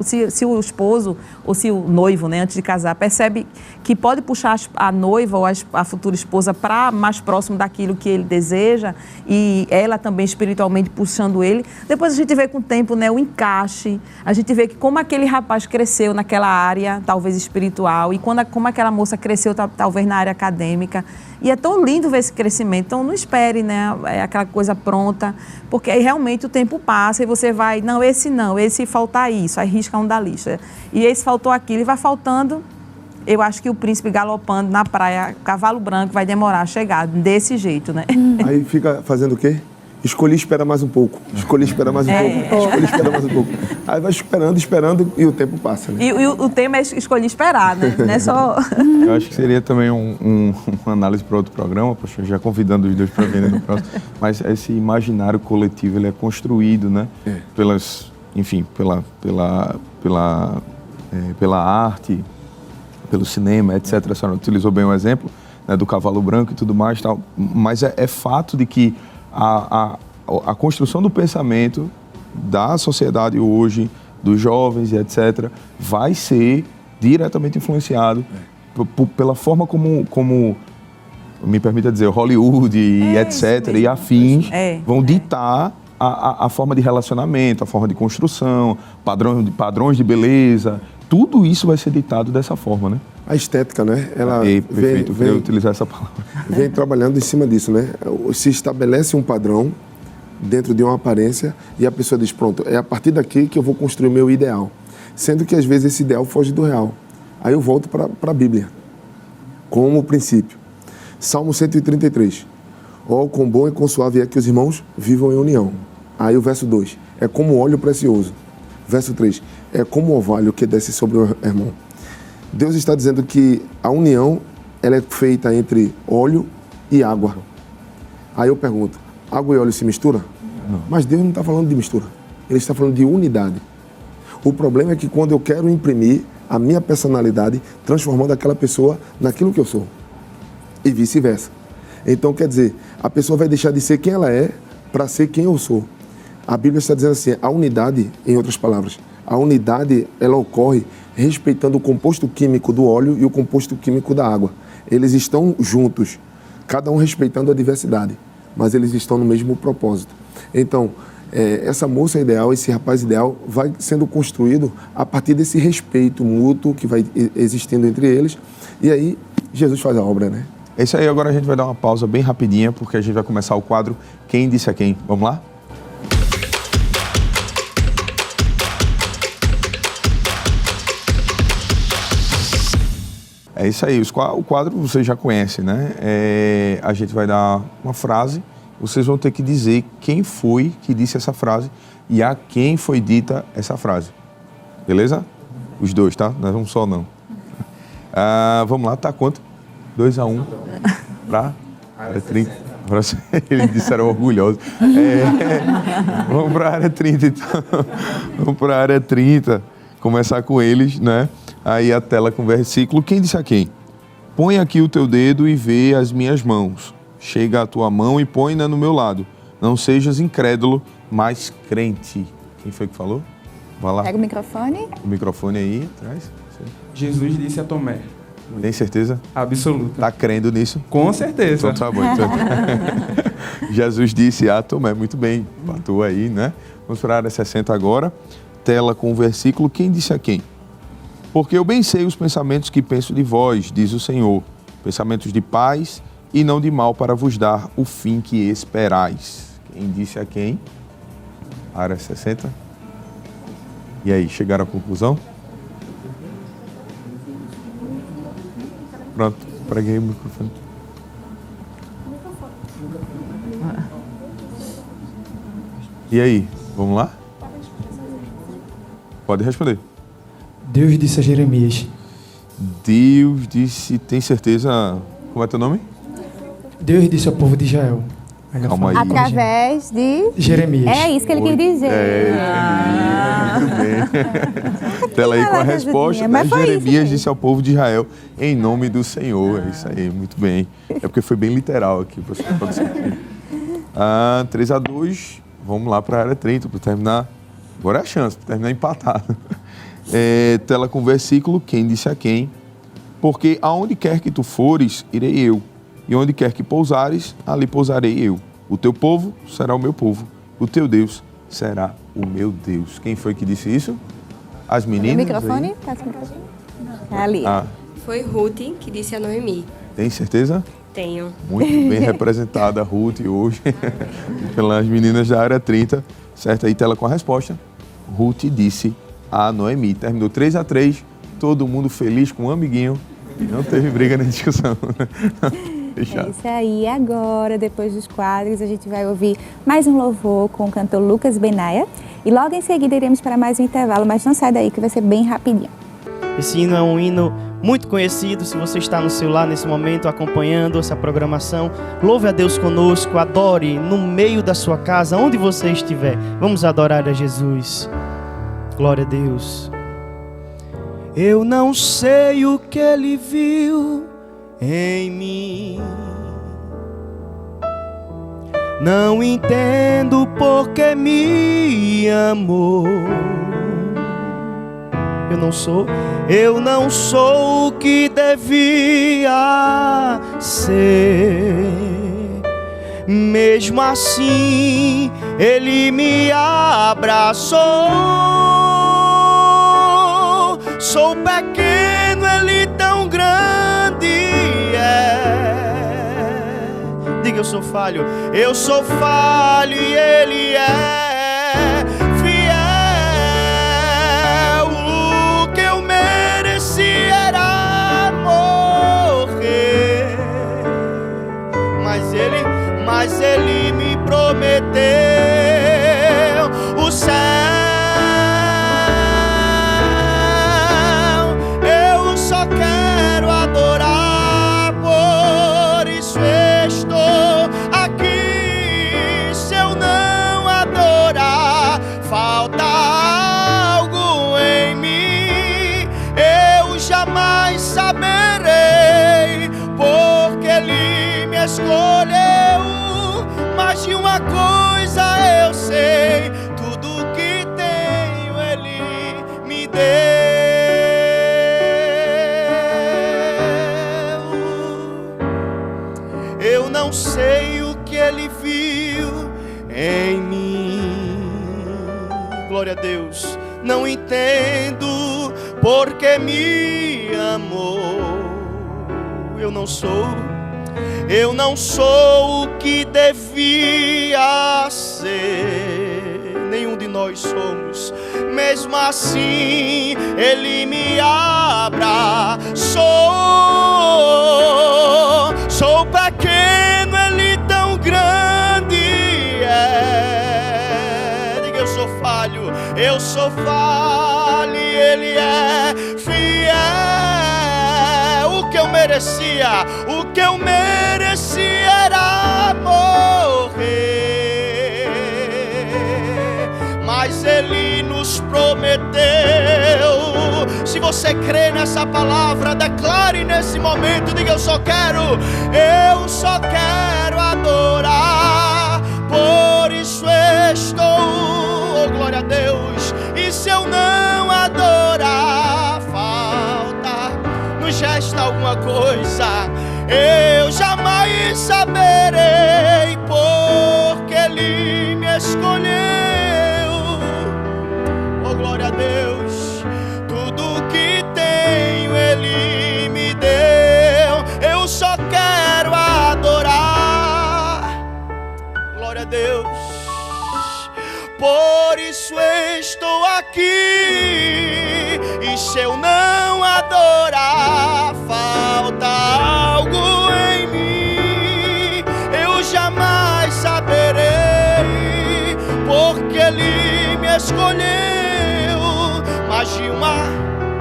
se o esposo ou se o noivo, né, antes de casar, percebe que pode puxar a noiva ou a futura esposa para mais próximo daquilo que ele deseja e ela também espiritualmente puxando ele, depois a gente vê com o tempo, né, o encaixe, a gente vê que como aquele rapaz cresceu naquela área, talvez espiritual, e como aquela moça cresceu talvez na área acadêmica. E é tão lindo ver esse crescimento, então não espere, né, aquela coisa pronta, porque aí realmente o tempo passa e você vai, esse falta isso, aí risca um da lista. E esse faltou aquilo e vai faltando. Eu acho que o príncipe galopando na praia, cavalo branco, vai demorar a chegar desse jeito, né? Aí fica fazendo o quê? Escolhi esperar mais um pouco. Escolhi esperar mais um pouco. Aí vai esperando e o tempo passa, né? E o tema é escolher esperar, né? Não é só... Eu acho que seria também uma análise para outro programa, poxa, já convidando os dois para virem no próximo, mas esse imaginário coletivo, ele é construído, né? Pela arte, pelo cinema, etc. A senhora utilizou bem o exemplo, né, do cavalo branco e tudo mais, tal, mas é fato de que a construção do pensamento da sociedade hoje, dos jovens e etc., vai ser diretamente influenciado pela forma como me permita dizer, Hollywood e etc. e afins vão ditar a forma de relacionamento, a forma de construção, padrões de beleza, tudo isso vai ser ditado dessa forma, né? A estética, né? Ela perfeito, eu queria utilizar essa palavra. Vem trabalhando em cima disso, né? Se estabelece um padrão dentro de uma aparência e a pessoa diz, pronto, é a partir daqui que eu vou construir o meu ideal. Sendo que às vezes esse ideal foge do real. Aí eu volto para a Bíblia, como princípio. Salmo 133. Ó, quão bom e quão suave é que os irmãos vivam em união. Aí o verso 2. É como óleo precioso. Verso 3. É como o orvalho que desce sobre o irmão. Deus está dizendo que a união ela é feita entre óleo e água. Aí eu pergunto, água e óleo se misturam? Não. Mas Deus não está falando de mistura. Ele está falando de unidade. O problema é que quando eu quero imprimir a minha personalidade, transformando aquela pessoa naquilo que eu sou. E vice-versa. Então, quer dizer, a pessoa vai deixar de ser quem ela é para ser quem eu sou. A Bíblia está dizendo assim, a unidade, em outras palavras, a unidade, ela ocorre respeitando o composto químico do óleo e o composto químico da água. Eles estão juntos, cada um respeitando a diversidade, mas eles estão no mesmo propósito. Então, essa moça ideal, esse rapaz ideal, vai sendo construído a partir desse respeito mútuo que vai existindo entre eles, e aí Jesus faz a obra, né? É isso aí, agora a gente vai dar uma pausa bem rapidinha, porque a gente vai começar o quadro Quem Disse a Quem. Vamos lá? É isso aí, o quadro vocês já conhecem, né? A gente vai dar uma frase, vocês vão ter que dizer quem foi que disse essa frase e a quem foi dita essa frase. Beleza? Os dois, tá? Não é um só, não. Vamos lá, tá quanto? 2-1 para área 30. Eles disseram orgulhosos. Vamos para a área 30, então. Vamos para a área 30. Começar com eles, né? Aí a tela com o versículo. Quem disse a quem? Põe aqui o teu dedo e vê as minhas mãos. Chega a tua mão e põe-na no meu lado. Não sejas incrédulo, mas crente. Quem foi que falou? Vai lá. Pega o microfone. O microfone aí, traz. Jesus disse a Tomé. Tem certeza? Absoluta. Tá crendo nisso? Com certeza. Então tá bom. Então. Jesus disse a Tomé. Muito bem. Batou aí, né? Vamos para a área 60 agora. Tela com o versículo. Quem disse a quem? Porque eu bem sei os pensamentos que penso de vós, diz o Senhor. Pensamentos de paz e não de mal, para vos dar o fim que esperais. quem disse a quem? Área 60. E aí, chegaram à conclusão? Pronto, preguei o microfone. E aí, vamos lá? Pode responder. Deus disse a Jeremias. Deus disse, tem certeza? Como é teu nome? Deus disse ao povo de Israel. Calma aí. Através de Jeremias. É isso que ele quis dizer. Muito bem. Tela aí com a resposta. Né? Jeremias disse ao povo de Israel, em nome do Senhor. É isso aí, muito bem. É porque foi bem literal aqui. 3-2. Vamos lá para a área 30 para terminar. Agora é a chance para terminar empatado. Tela com versículo, quem disse a quem? Porque aonde quer que tu fores, irei eu. E onde quer que pousares, ali pousarei eu. O teu povo será o meu povo. O teu Deus será o meu Deus. Quem foi que disse isso? As meninas? O microfone? Tá com o microfone? Tá ali. Foi Ruth que disse a Noemi. Tem certeza? Tenho. Muito bem representada a Ruth hoje, pelas meninas da área 30. Certo? Aí, tela com a resposta. Ruth disse a Noemi. Terminou 3-3, todo mundo feliz com um amiguinho. Não teve briga nem discussão. É isso aí. Agora, depois dos quadros, a gente vai ouvir mais um louvor com o cantor Lucas Benaia. E logo em seguida iremos para mais um intervalo, mas não sai daí que vai ser bem rapidinho. Esse hino é um hino muito conhecido. Se você está no celular nesse momento acompanhando essa programação, louve a Deus conosco, adore no meio da sua casa, onde você estiver. Vamos adorar a Jesus. Glória a Deus. Eu não sei o que Ele viu em mim, não entendo porque me amou. Eu não sou o que devia ser. Mesmo assim, Ele me abraçou. Sou pequeno, Ele tão grande é. Diga, eu sou falho e Ele é fiel. O que eu mereci era morrer, mas Ele me prometeu o céu. Quero adorar, por isso estou aqui. Se eu não adorar, falta algo em mim. Eu jamais saberei, porque Ele me escolheu. Mas de uma coisa eu sei, tudo que tenho Ele me deu. Não sei o que Ele viu em mim. Glória a Deus. Não entendo porque me amou. Eu não sou o que devia ser. Nenhum de nós somos. Mesmo assim, Ele me abraçou. Sou pequeno, Ele tão grande é. Diga, eu sou falho e Ele é fiel. O que eu merecia era morrer, mas Ele nos prometeu. Se você crê nessa palavra, declare nesse momento, diga, eu só quero adorar, por isso estou, oh, glória a Deus. E se eu não adorar, falta, nos resta alguma coisa, eu jamais saberei, porque Ele me escolheu. Oh, glória a Deus. Tudo que tenho Ele me deu. Eu só quero adorar. Glória a Deus. por isso estou aqui. E se eu não adorar, falta algo em mim. Eu jamais saberei, porque Ele me escolheu. Mas de uma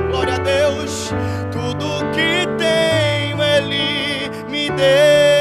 glória a Deus, tudo que tenho Ele me deu.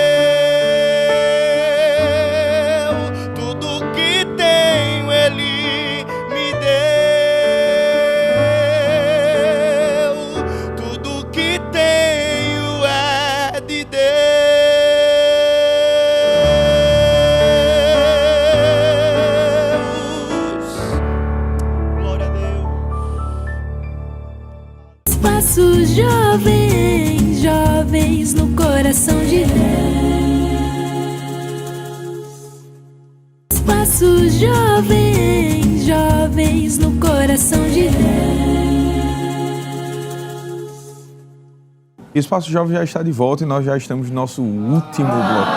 Espaço Jovem, jovens no coração de Deus. Espaço Jovem, jovens no coração de Deus. Espaço Jovem já está de volta e nós já estamos no nosso último bloco.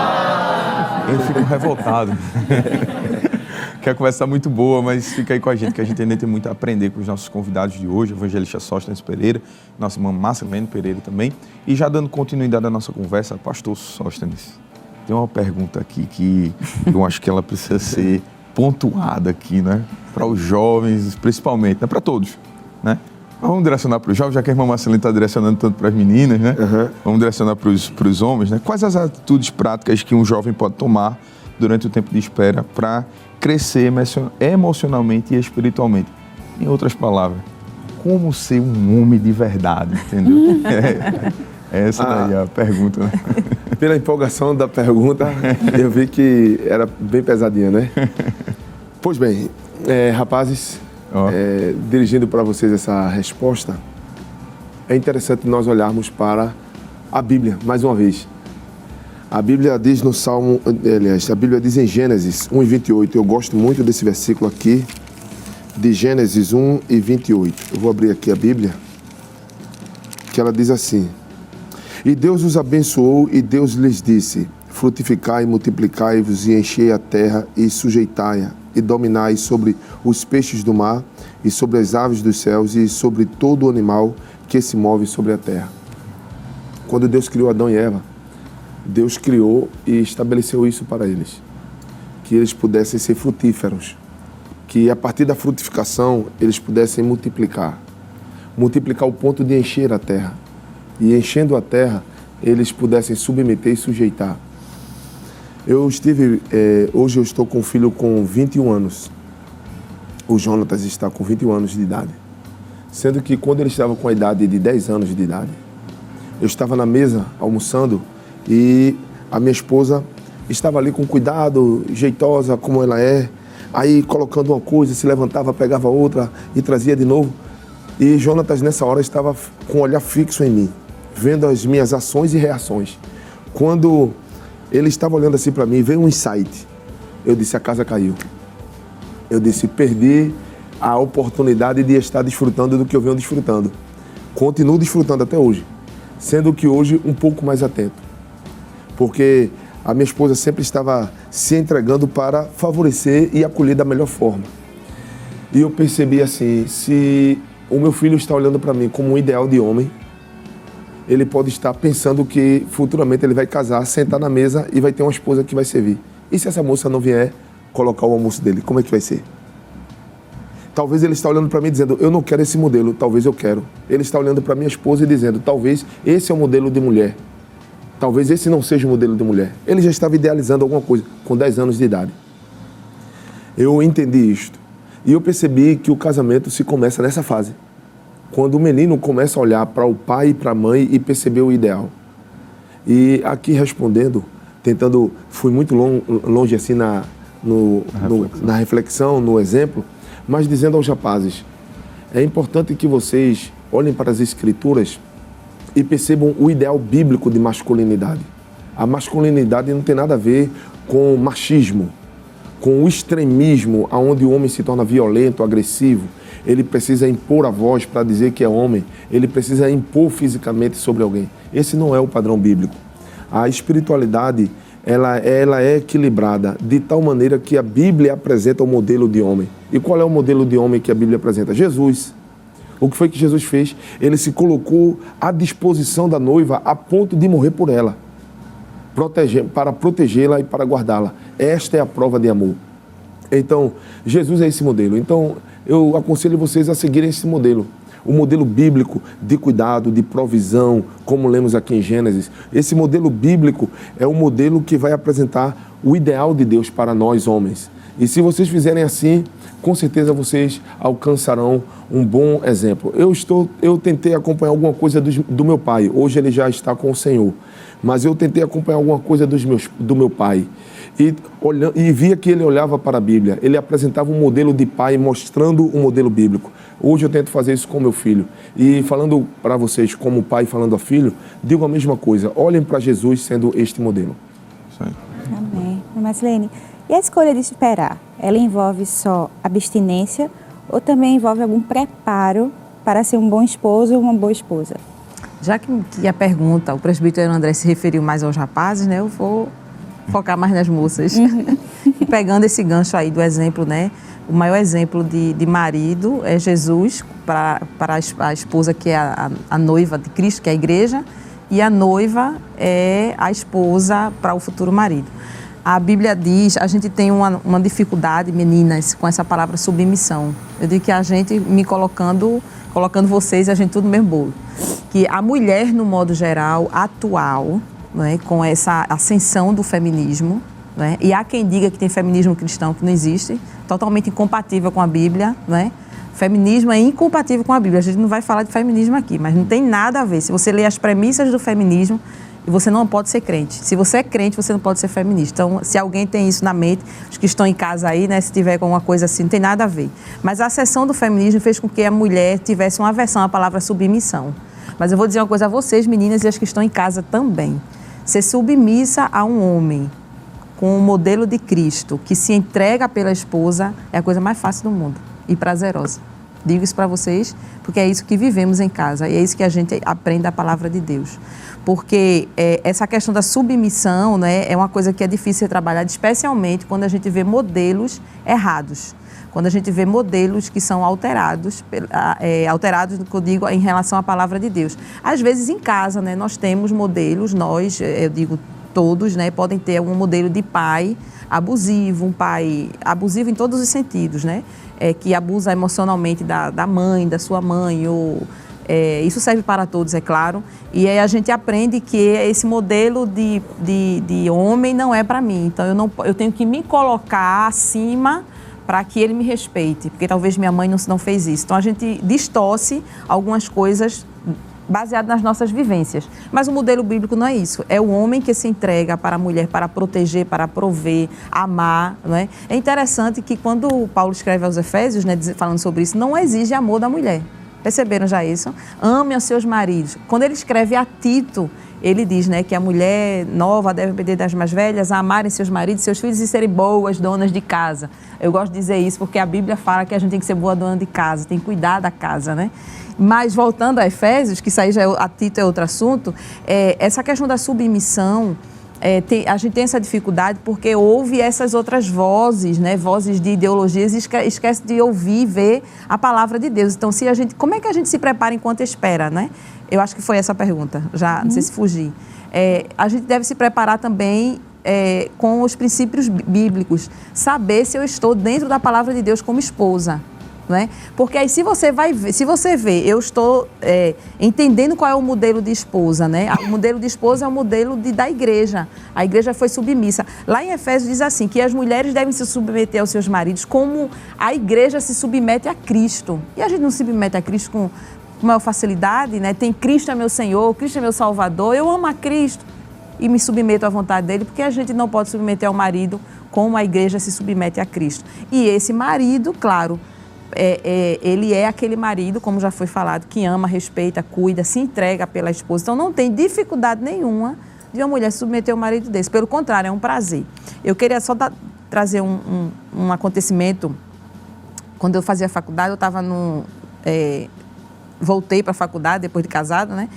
Eu fico revoltado. Que a conversa está muito boa, mas fica aí com a gente, que a gente ainda tem muito a aprender com os nossos convidados de hoje, o evangelista Sóstenes Pereira, nossa irmã Marcelene Pereira também. E já dando continuidade à nossa conversa, pastor Sóstenes, tem uma pergunta aqui que eu acho que ela precisa ser pontuada aqui, né? Para os jovens, principalmente, né? Para todos, né? Vamos direcionar para os jovens, já que a irmã Marcelene está direcionando tanto para as meninas, né? Uhum. Vamos direcionar para os homens, né? Quais as atitudes práticas que um jovem pode tomar durante o tempo de espera para crescer emocionalmente e espiritualmente? Em outras palavras, como ser um homem de verdade, entendeu? Essa daí é a pergunta, né? Pela empolgação da pergunta, eu vi que era bem pesadinha, né? Pois bem, rapazes, dirigindo para vocês essa resposta, é interessante nós olharmos para a Bíblia, mais uma vez. A Bíblia diz no Salmo, aliás, a Bíblia diz em Gênesis 1:28, eu gosto muito desse versículo aqui, de Gênesis 1:28. Eu vou abrir aqui a Bíblia, que ela diz assim: E Deus os abençoou e Deus lhes disse, frutificai, multiplicai-vos e enchei a terra e sujeitai-a e dominai sobre os peixes do mar e sobre as aves dos céus e sobre todo o animal que se move sobre a terra. Quando Deus criou Adão e Eva, Deus criou e estabeleceu isso para eles, que eles pudessem ser frutíferos, que a partir da frutificação eles pudessem multiplicar ao ponto de encher a terra, e enchendo a terra eles pudessem submeter e sujeitar. Hoje eu estou com um filho com 21 anos, o Jonatas está com 21 anos de idade, sendo que quando ele estava com a idade de 10 anos de idade, eu estava na mesa almoçando e a minha esposa estava ali com cuidado, jeitosa como ela é, aí colocando uma coisa, se levantava, pegava outra e trazia de novo. E Jonatas nessa hora estava com um olhar fixo em mim, vendo as minhas ações e reações. Quando ele estava olhando assim para mim, veio um insight. Eu disse, a casa caiu. Eu disse, perdi a oportunidade de estar desfrutando do que eu venho desfrutando. Continuo desfrutando até hoje, sendo que hoje um pouco mais atento. Porque a minha esposa sempre estava se entregando para favorecer e acolher da melhor forma. E eu percebi assim, se o meu filho está olhando para mim como um ideal de homem, ele pode estar pensando que futuramente ele vai casar, sentar na mesa e vai ter uma esposa que vai servir. E se essa moça não vier colocar o almoço dele, como é que vai ser? Talvez ele está olhando para mim dizendo, eu não quero esse modelo, talvez eu quero. Ele está olhando para minha esposa e dizendo, talvez esse é o modelo de mulher. Talvez esse não seja o modelo de mulher. Ele já estava idealizando alguma coisa com 10 anos de idade. Eu entendi isto. E eu percebi que o casamento se começa nessa fase. Quando o menino começa a olhar para o pai e para a mãe e perceber o ideal. E aqui respondendo, fui muito longe assim na reflexão, no exemplo, mas dizendo aos rapazes, é importante que vocês olhem para as escrituras e percebam o ideal bíblico de masculinidade. A masculinidade não tem nada a ver com machismo, com o extremismo, onde o homem se torna violento, agressivo. Ele precisa impor a voz para dizer que é homem, ele precisa impor fisicamente sobre alguém. Esse não é o padrão bíblico. A espiritualidade, ela é equilibrada de tal maneira que a Bíblia apresenta o modelo de homem. E qual é o modelo de homem que a Bíblia apresenta? Jesus. O que foi que Jesus fez? Ele se colocou à disposição da noiva a ponto de morrer por ela, para protegê-la e para guardá-la. Esta é a prova de amor. Então, Jesus é esse modelo. Então, eu aconselho vocês a seguirem esse modelo. O modelo bíblico de cuidado, de provisão, como lemos aqui em Gênesis. Esse modelo bíblico é o modelo que vai apresentar o ideal de Deus para nós, homens. E se vocês fizerem assim, com certeza vocês alcançarão um bom exemplo. Eu tentei acompanhar alguma coisa do meu pai. Hoje ele já está com o Senhor. Mas eu tentei acompanhar alguma coisa do meu pai. E via que ele olhava para a Bíblia. Ele apresentava um modelo de pai, mostrando um modelo bíblico. Hoje eu tento fazer isso com meu filho. E falando para vocês, como pai falando a filho, digo a mesma coisa. Olhem para Jesus sendo este modelo. Amém. Marcelene, e a escolha de esperar? Ela envolve só abstinência ou também envolve algum preparo para ser um bom esposo ou uma boa esposa? Já que a pergunta, o presbítero André se referiu mais aos rapazes, né? Eu vou focar mais nas moças. E pegando esse gancho aí do exemplo, né? O maior exemplo de marido é Jesus para a esposa, que é a noiva de Cristo, que é a igreja, e a noiva é a esposa para o futuro marido. A Bíblia diz, a gente tem uma dificuldade, meninas, com essa palavra submissão. Eu digo que a gente colocando vocês, a gente tudo no mesmo bolo. Que a mulher, no modo geral, atual, né, com essa ascensão do feminismo, né, e há quem diga que tem feminismo cristão que não existe, totalmente incompatível com a Bíblia, né? Feminismo é incompatível com a Bíblia. A gente não vai falar de feminismo aqui, mas não tem nada a ver. Se você ler as premissas do feminismo, você não pode ser crente. Se você é crente, você não pode ser feminista. Então, se alguém tem isso na mente, os que estão em casa aí, né, se tiver alguma coisa assim, não tem nada a ver. Mas a ascensão do feminismo fez com que a mulher tivesse uma aversão à palavra submissão. Mas eu vou dizer uma coisa a vocês, meninas, e as que estão em casa também. Ser submissa a um homem com o modelo de Cristo, que se entrega pela esposa, é a coisa mais fácil do mundo e prazerosa. Digo isso para vocês, porque é isso que vivemos em casa e é isso que a gente aprende da palavra de Deus. Porque essa questão da submissão, né, é uma coisa que é difícil ser trabalhada, especialmente quando a gente vê modelos errados. Quando a gente vê modelos que são alterados, alterados, que eu digo, em relação à palavra de Deus. Às vezes em casa, né, nós temos modelos, eu digo todos, né, podem ter um modelo de pai abusivo, um pai abusivo em todos os sentidos, né, que abusa emocionalmente da mãe, da sua mãe, ou isso serve para todos, é claro, e aí a gente aprende que esse modelo de homem não é para mim, então eu tenho que me colocar acima para que ele me respeite, porque talvez minha mãe não fez isso. Então a gente distorce algumas coisas baseado nas nossas vivências. Mas o modelo bíblico não é isso. É o homem que se entrega para a mulher, para proteger, para prover, amar. Não é? É interessante que quando Paulo escreve aos Efésios, né, falando sobre isso, não exige amor da mulher. Perceberam já isso? Amem os seus maridos. Quando ele escreve a Tito, ele diz, né, que a mulher nova deve aprender das mais velhas a amarem seus maridos, seus filhos e serem boas donas de casa. Eu gosto de dizer isso porque a Bíblia fala que a gente tem que ser boa dona de casa, tem que cuidar da casa, né? Mas voltando a Efésios, que isso aí já a Tito é outro assunto, essa questão da submissão, a gente tem essa dificuldade porque ouve essas outras vozes, né, vozes de ideologias, e esquece de ouvir e ver a palavra de Deus. Então, como é que a gente se prepara enquanto espera, né? Eu acho que foi essa a pergunta, já não sei se fugir. A gente deve se preparar também com os princípios bíblicos, saber se eu estou dentro da palavra de Deus como esposa. Né? Porque aí se você vê, eu estou entendendo qual é o modelo de esposa, né? O modelo de esposa é o modelo da igreja. A igreja foi submissa. Lá em Efésios diz assim, que as mulheres devem se submeter aos seus maridos como a igreja se submete a Cristo. E a gente não se submete a Cristo com maior facilidade, né? Tem Cristo é meu Senhor, Cristo é meu Salvador, eu amo a Cristo e me submeto à vontade dele, porque a gente não pode submeter ao marido como a igreja se submete a Cristo. E esse marido, claro, ele é aquele marido, como já foi falado, que ama, respeita, cuida, se entrega pela esposa. Então não tem dificuldade nenhuma de uma mulher se submeter ao marido desse. Pelo contrário, é um prazer. Eu queria só trazer um acontecimento. Quando eu fazia faculdade, eu estava voltei para a faculdade, depois de casado, né?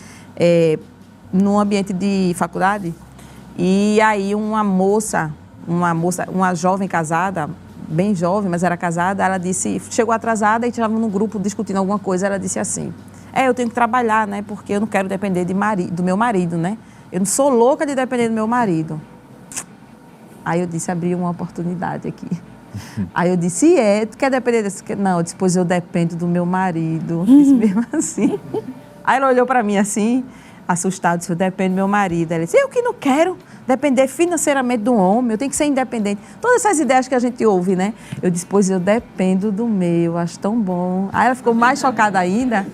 Num ambiente de faculdade. E aí uma jovem casada, bem jovem, mas era casada, ela disse, chegou atrasada e estava num grupo discutindo alguma coisa, ela disse assim, eu tenho que trabalhar, né, porque eu não quero depender do meu marido, né, eu não sou louca de depender do meu marido. Aí eu disse, abri uma oportunidade aqui. Aí eu disse, tu quer depender desse? Não, eu disse, pois eu dependo do meu marido, disse mesmo assim. Aí ela olhou para mim assim, assustada, disse, eu dependo do meu marido. Ela disse, eu que não quero depender financeiramente do homem, eu tenho que ser independente. Todas essas ideias que a gente ouve, né? Eu disse, pois eu dependo do meu, acho tão bom. Aí ela ficou mais chocada ainda.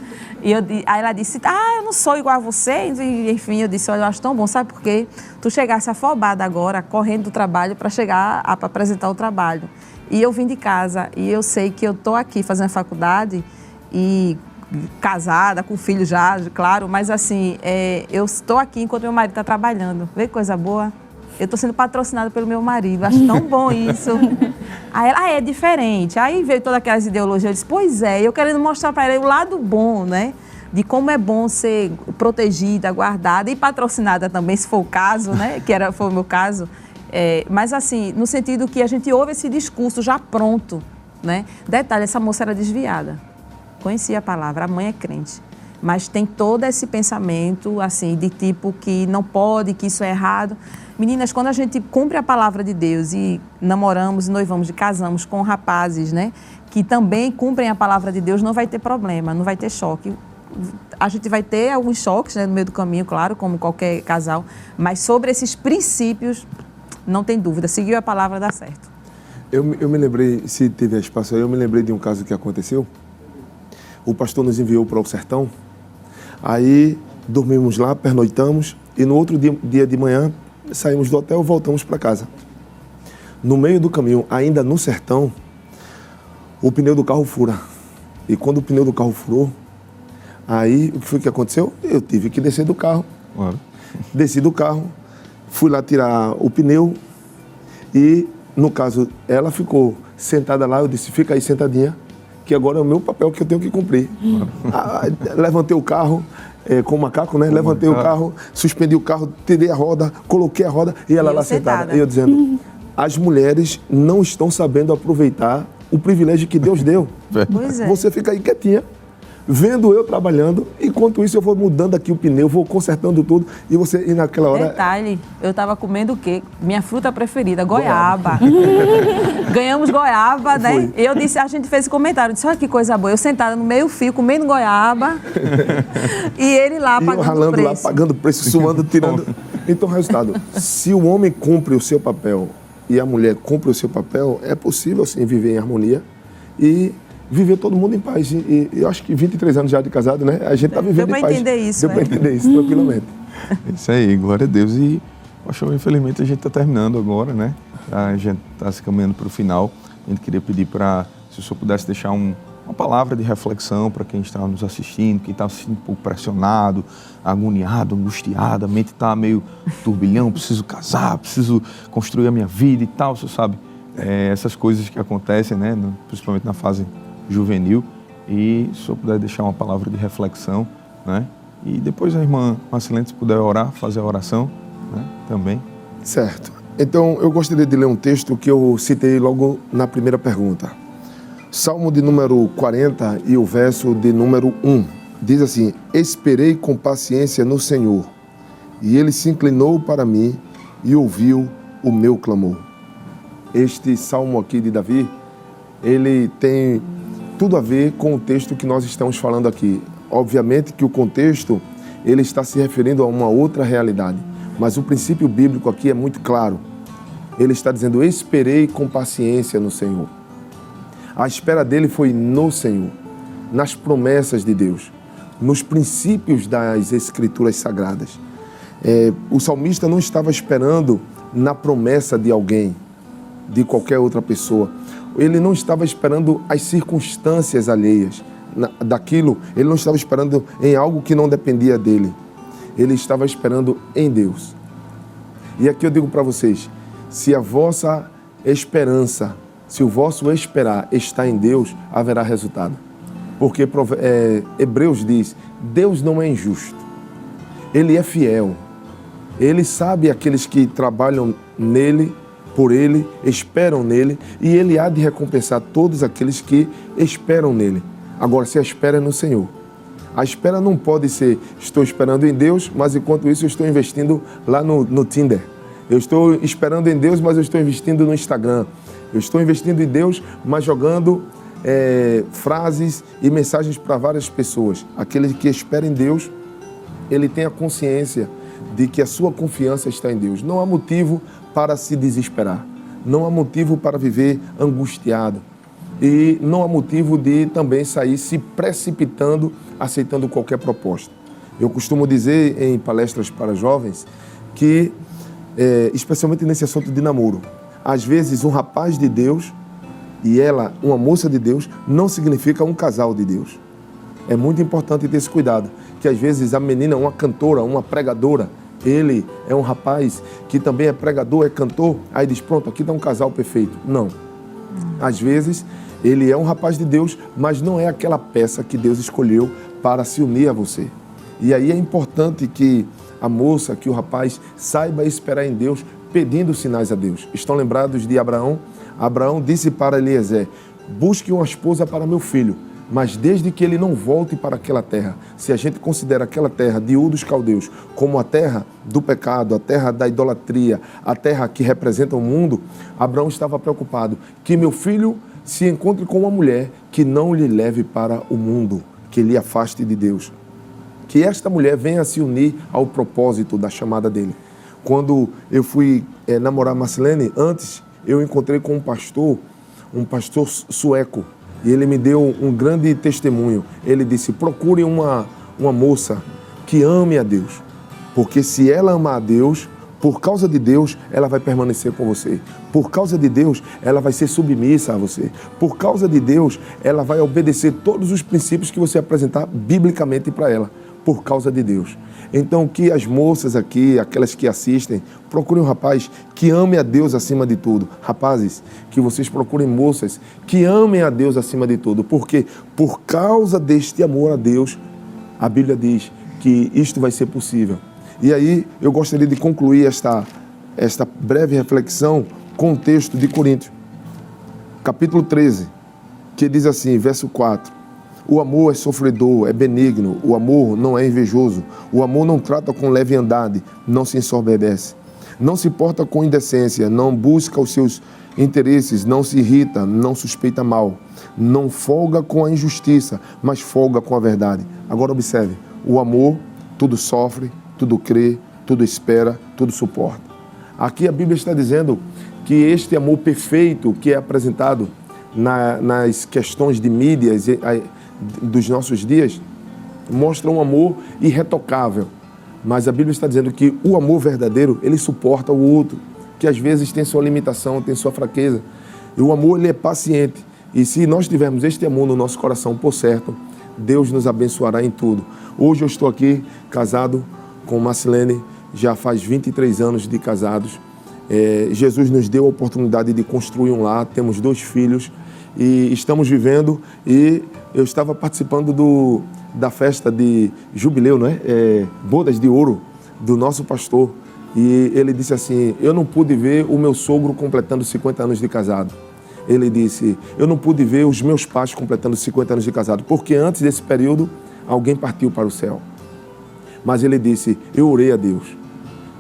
Aí ela disse, eu não sou igual a você. E, enfim, eu disse, olha, eu acho tão bom, sabe por quê? Tu chegasse afobada agora, correndo do trabalho para chegar para apresentar o trabalho. E eu vim de casa e eu sei que eu estou aqui fazendo faculdade e casada, com filho já, claro, mas assim, eu estou aqui enquanto meu marido está trabalhando. Vê que coisa boa? Eu estou sendo patrocinada pelo meu marido, acho tão bom isso. Aí ela, é diferente. Aí veio todas aquelas ideologias, eu disse, pois é, eu querendo mostrar para ela o lado bom, né? De como é bom ser protegida, guardada e patrocinada também, se for o caso, né? Foi o meu caso. Mas assim, no sentido que a gente ouve esse discurso já pronto, né? Detalhe, essa moça era desviada. Conhecia a palavra, a mãe é crente. Mas tem todo esse pensamento, assim, de tipo que não pode, que isso é errado. Meninas, quando a gente cumpre a palavra de Deus e namoramos, noivamos e casamos com rapazes, né? Que também cumprem a palavra de Deus, não vai ter problema, não vai ter choque. A gente vai ter alguns choques, né, no meio do caminho, claro, como qualquer casal. Mas sobre esses princípios, não tem dúvida. Seguiu a palavra, dá certo. Eu me lembrei, se teve espaço aí, eu me lembrei de um caso que aconteceu. O pastor nos enviou para o sertão, aí dormimos lá, pernoitamos, e no outro dia de manhã saímos do hotel e voltamos para casa. No meio do caminho, ainda no sertão, o pneu do carro fura. E quando o pneu do carro furou, aí o que foi que aconteceu? Eu tive que descer do carro. Desci do carro, fui lá tirar o pneu e, no caso, ela ficou sentada lá, eu disse, fica aí sentadinha, que agora é o meu papel que eu tenho que cumprir. Levantei o carro, com o macaco, né? Levantei o carro, suspendi o carro, tirei a roda, coloquei a roda e ela lá sentada. E eu dizendo, as mulheres não estão sabendo aproveitar o privilégio que Deus deu. Pois é. Você fica aí quietinha, vendo eu trabalhando, enquanto isso eu vou mudando aqui o pneu, vou consertando tudo, e naquela hora... Detalhe, eu estava comendo o quê? Minha fruta preferida, goiaba. Ganhamos goiaba, né? Foi. Eu disse, a gente fez esse comentário, disse, olha que coisa boa, eu sentada no meio fio, comendo goiaba, e ele lá pagando ralando preço. lá, pagando preço, suando, tirando... Então, resultado, se o homem cumpre o seu papel e a mulher cumpre o seu papel, é possível, sim, viver em harmonia e viver todo mundo em paz. E eu acho que 23 anos já de casado, né? A gente está vivendo em paz. Deu para entender isso, Deu para entender isso, tranquilamente. Isso aí, glória a Deus. E, poxa, infelizmente a gente está terminando agora, né? A gente está se caminhando para o final. A gente queria pedir para, se o senhor pudesse deixar uma palavra de reflexão para quem está nos assistindo, quem está se sentindo um pouco pressionado, agoniado, angustiado, a mente está meio turbilhão, preciso casar, preciso construir a minha vida e tal, você sabe, essas coisas que acontecem, né? Principalmente na fase juvenil. E se o senhor puder deixar uma palavra de reflexão, né? E depois a irmã Marcelene, se puder orar, fazer a oração, né? Também. Certo. Então, eu gostaria de ler um texto que eu citei logo na primeira pergunta. Salmo de número 40 e o verso de número 1. Diz assim, esperei com paciência no Senhor, e Ele se inclinou para mim e ouviu o meu clamor. Este salmo aqui de Davi, ele tem tudo a ver com o texto que nós estamos falando aqui. Obviamente que o contexto, ele está se referindo a uma outra realidade, mas o princípio bíblico aqui é muito claro. Ele está dizendo, esperei com paciência no Senhor. A espera dele foi no Senhor, nas promessas de Deus, nos princípios das Escrituras Sagradas. O salmista não estava esperando na promessa de alguém, de qualquer outra pessoa. Ele não estava esperando as circunstâncias alheias daquilo, ele não estava esperando em algo que não dependia dele. Ele estava esperando em Deus. E aqui eu digo para vocês, se a vossa esperança, se o vosso esperar está em Deus, haverá resultado. Porque Hebreus diz, Deus não é injusto, Ele é fiel. Ele sabe aqueles que trabalham nele, por ele, esperam nele, e ele há de recompensar todos aqueles que esperam nele. Agora, se a espera é no Senhor, a espera não pode ser, estou esperando em Deus, mas enquanto isso eu estou investindo lá no Tinder. Eu estou esperando em Deus, mas eu estou investindo no Instagram. Eu estou investindo em Deus, mas jogando frases e mensagens para várias pessoas. Aquele que espera em Deus, ele tem a consciência de que a sua confiança está em Deus. Não há motivo para se desesperar. Não há motivo para viver angustiado. E não há motivo de também sair se precipitando, aceitando qualquer proposta. Eu costumo dizer em palestras para jovens que, especialmente nesse assunto de namoro, às vezes um rapaz de Deus e ela, uma moça de Deus, não significa um casal de Deus. É muito importante ter esse cuidado, que às vezes a menina é uma cantora, uma pregadora, ele é um rapaz que também é pregador, é cantor, aí diz, pronto, aqui está um casal perfeito. Não. Às vezes ele é um rapaz de Deus, mas não é aquela peça que Deus escolheu para se unir a você. E aí é importante que a moça, que o rapaz saiba esperar em Deus, pedindo sinais a Deus. Estão lembrados de Abraão? Abraão disse para Eliezer, busque uma esposa para meu filho, mas desde que ele não volte para aquela terra. Se a gente considera aquela terra de Ur dos Caldeus como a terra do pecado, a terra da idolatria, a terra que representa o mundo, Abraão estava preocupado que meu filho se encontre com uma mulher que não lhe leve para o mundo, que lhe afaste de Deus. Que esta mulher venha se unir ao propósito da chamada dele. Quando eu fui namorar Marcelene, antes eu encontrei com um pastor sueco, e ele me deu um grande testemunho. Ele disse, procure uma moça que ame a Deus, porque se ela amar a Deus, por causa de Deus, ela vai permanecer com você. Por causa de Deus, ela vai ser submissa a você. Por causa de Deus, ela vai obedecer todos os princípios que você apresentar biblicamente para ela. Por causa de Deus. Então, que as moças aqui, aquelas que assistem, procurem um rapaz que ame a Deus acima de tudo. Rapazes, que vocês procurem moças que amem a Deus acima de tudo. Porque por causa deste amor a Deus, a Bíblia diz que isto vai ser possível. E aí, eu gostaria de concluir esta breve reflexão com o texto de Coríntios, capítulo 13, que diz assim, verso 4. O amor é sofredor, é benigno, o amor não é invejoso, o amor não trata com leviandade, não se ensoberbece, não se porta com indecência, não busca os seus interesses, não se irrita, não suspeita mal, não folga com a injustiça, mas folga com a verdade. Agora observe, o amor tudo sofre, tudo crê, tudo espera, tudo suporta. Aqui a Bíblia está dizendo que este amor perfeito que é apresentado nas questões de mídias dos nossos dias, mostra um amor irretocável. Mas a Bíblia está dizendo que o amor verdadeiro, ele suporta o outro, que às vezes tem sua limitação, tem sua fraqueza. E o amor, ele é paciente. E se nós tivermos este amor no nosso coração, por certo, Deus nos abençoará em tudo. Hoje eu estou aqui casado com Marcelene, já faz 23 anos de casados. Jesus nos deu a oportunidade de construir um lar, temos 2 filhos e estamos vivendo. E eu estava participando da festa de jubileu, não é? Bodas de ouro do nosso pastor. E ele disse assim, eu não pude ver o meu sogro completando 50 anos de casado. Ele disse, eu não pude ver os meus pais completando 50 anos de casado, porque antes desse período, alguém partiu para o céu. Mas ele disse, eu orei a Deus.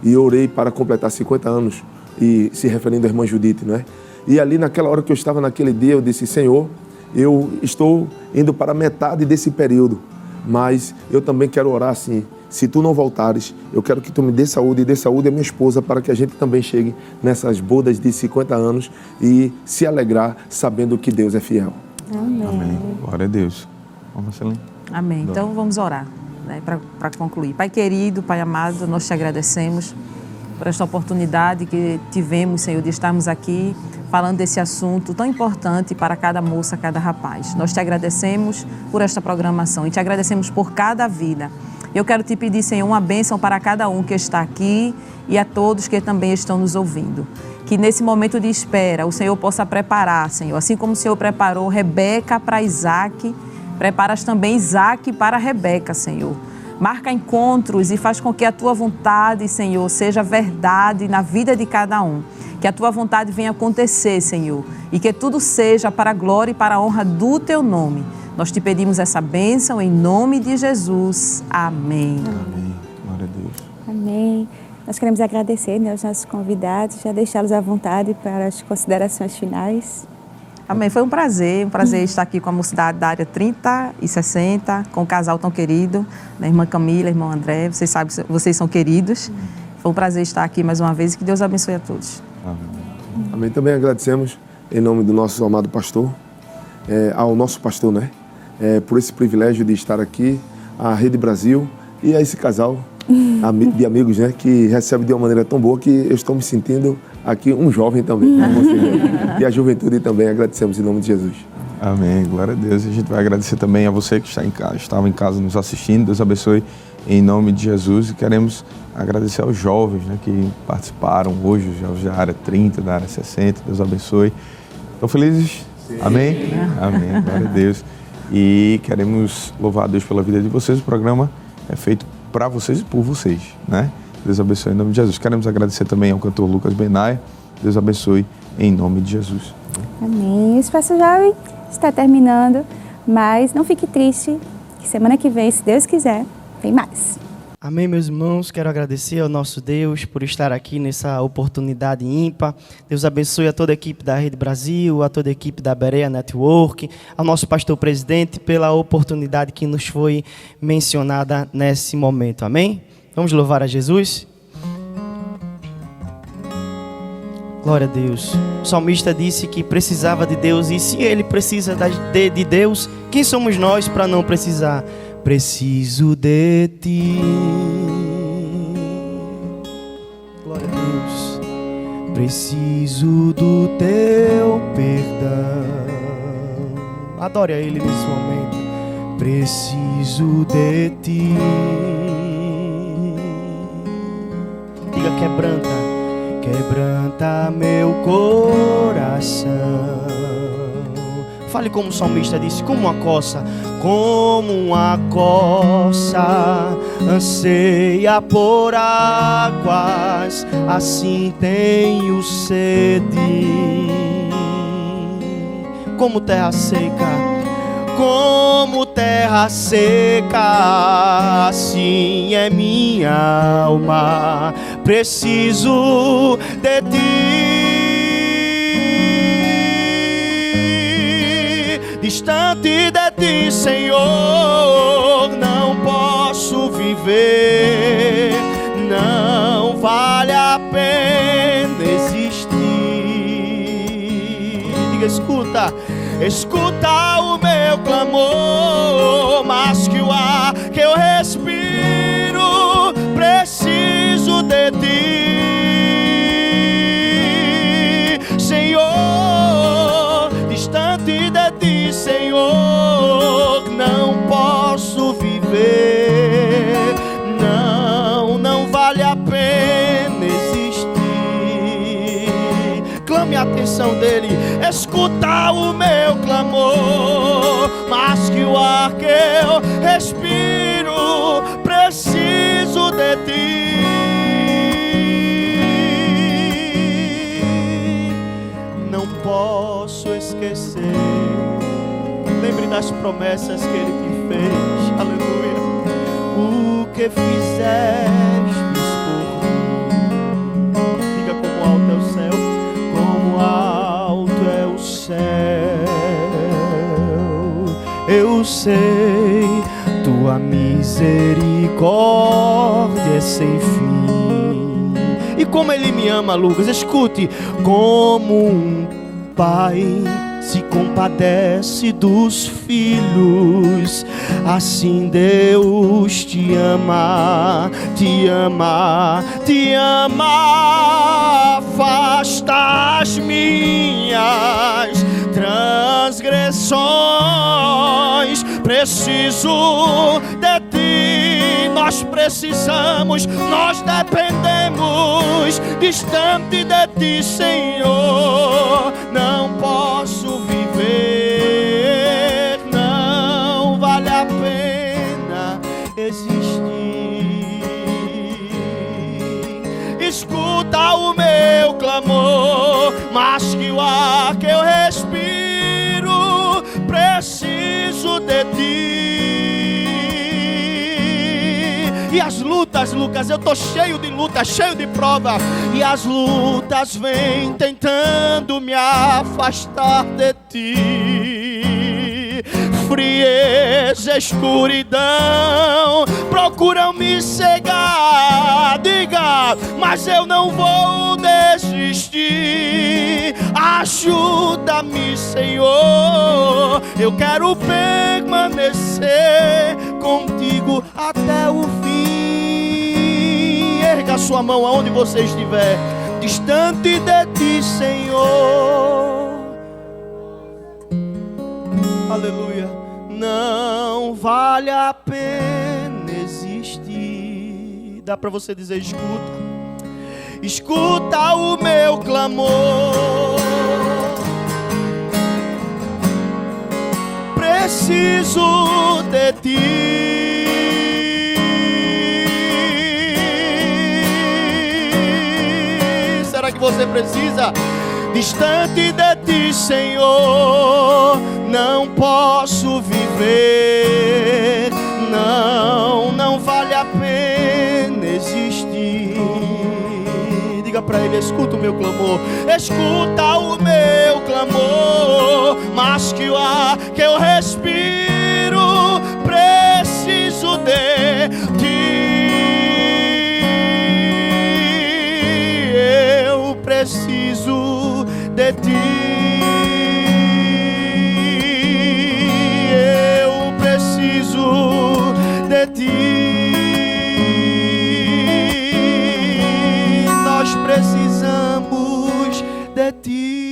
E eu orei para completar 50 anos, e se referindo à irmã Judite, não é? E ali naquela hora que eu estava naquele dia, eu disse, Senhor, eu estou indo para metade desse período, mas eu também quero orar assim, se tu não voltares, eu quero que tu me dê saúde e dê saúde à minha esposa para que a gente também chegue nessas bodas de 50 anos e se alegrar sabendo que Deus é fiel. Amém. Amém. Glória a Deus. Vamos, Marcelene. Amém. Então vamos orar, né, para concluir. Pai querido, Pai amado, nós te agradecemos por esta oportunidade que tivemos, Senhor, de estarmos aqui falando desse assunto tão importante para cada moça, cada rapaz. Nós te agradecemos por esta programação e te agradecemos por cada vida. Eu quero te pedir, Senhor, uma bênção para cada um que está aqui e a todos que também estão nos ouvindo. Que nesse momento de espera o Senhor possa preparar, Senhor, assim como o Senhor preparou Rebeca para Isaac, preparas também Isaac para Rebeca, Senhor. Marca encontros e faz com que a tua vontade, Senhor, seja verdade na vida de cada um. Que a tua vontade venha acontecer, Senhor, e que tudo seja para a glória e para a honra do teu nome. Nós te pedimos essa bênção em nome de Jesus. Amém. Amém. Glória a Deus. Amém. Nós queremos agradecer, né, aos nossos convidados, já deixá-los à vontade para as considerações finais. Amém. Foi um prazer estar aqui com a mocidade da área 30 e 60, com o casal tão querido, a irmã Camila, irmão André, vocês sabem que vocês são queridos. Foi um prazer estar aqui mais uma vez e que Deus abençoe a todos. Amém. Amém. Também agradecemos, em nome do nosso amado pastor, ao nosso pastor, né? Por esse privilégio de estar aqui, à Rede Brasil e a esse casal de amigos, né? Que recebe de uma maneira tão boa que eu estou me sentindo aqui um jovem também. E a juventude também, agradecemos em nome de Jesus. Amém, glória a Deus. A gente vai agradecer também a você que estava em casa nos assistindo. Deus abençoe em nome de Jesus. E queremos agradecer aos jovens, né, que participaram hoje, os jovens da área 30, da área 60. Deus abençoe. Estão felizes? Sim. Amém? Amém, glória a Deus. E queremos louvar a Deus pela vida de vocês. O programa é feito para vocês e por vocês, né? Deus abençoe em nome de Jesus. Queremos agradecer também ao cantor Lucas Benaia. Deus abençoe em nome de Jesus. Amém. O Espaço Jovem está terminando, mas não fique triste, que semana que vem, se Deus quiser, tem mais. Amém, meus irmãos. Quero agradecer ao nosso Deus por estar aqui nessa oportunidade ímpar. Deus abençoe a toda a equipe da Rede Brasil, a toda a equipe da Berea Network, ao nosso pastor presidente pela oportunidade que nos foi mencionada nesse momento. Amém? Vamos louvar a Jesus? Glória a Deus. O salmista disse que precisava de Deus, e se ele precisa de Deus, quem somos nós para não precisar? Preciso de ti. Glória a Deus. Preciso do teu perdão. Adore a Ele nesse momento. Preciso de ti. Diga: quebranta meu coração. Fale como o salmista disse: como uma coça anseia por águas, assim tenho sede. Como terra seca, assim é minha alma. Preciso de ti. Distante de ti, Senhor, não posso viver. Não vale a pena existir. Diga: escuta o meu clamor, mas que o ar que eu respiro, preciso de ti, Senhor. Distante de ti, Senhor, não posso viver. Não vale a pena existir. Clame a atenção dele. Escuta o meu clamor, mas que o ar que eu respiro, preciso de ti. Não posso esquecer. Lembre das promessas que ele te fez. Aleluia. O que fizeste por mim. Diga: como alto é o céu, como alto é o céu. Eu sei, tua misericórdia é sem fim. E como ele me ama, Lucas, escute. Como um pai se compadece dos filhos, assim Deus te ama, te ama, te ama. Afasta as minhas transgressões. Preciso de ti, nós precisamos, nós dependemos. Distante de ti, Senhor, não posso viver. Não vale a pena existir. mais que o ar que eu respiro, preciso de ti. E as lutas, Lucas, eu tô cheio de luta, cheio de prova, e as lutas vêm tentando me afastar de ti. Frieza, escuridão procuram me cegar. Diga, mas eu não vou desistir. Ajuda-me, Senhor, eu quero permanecer contigo até o fim. Erga sua mão aonde você estiver, distante de ti, Senhor. Aleluia. Não vale a pena existir. Dá para você dizer: escuta, escuta o meu clamor. Preciso de ti. Será que você precisa? Distante de ti, Senhor, não posso viver. Não vale a pena existir. Diga para ele: escuta o meu clamor, escuta o meu clamor. Mais que o ar que eu respiro, preciso de ti. Eu preciso de ti. Eu preciso de ti. Nós precisamos de ti.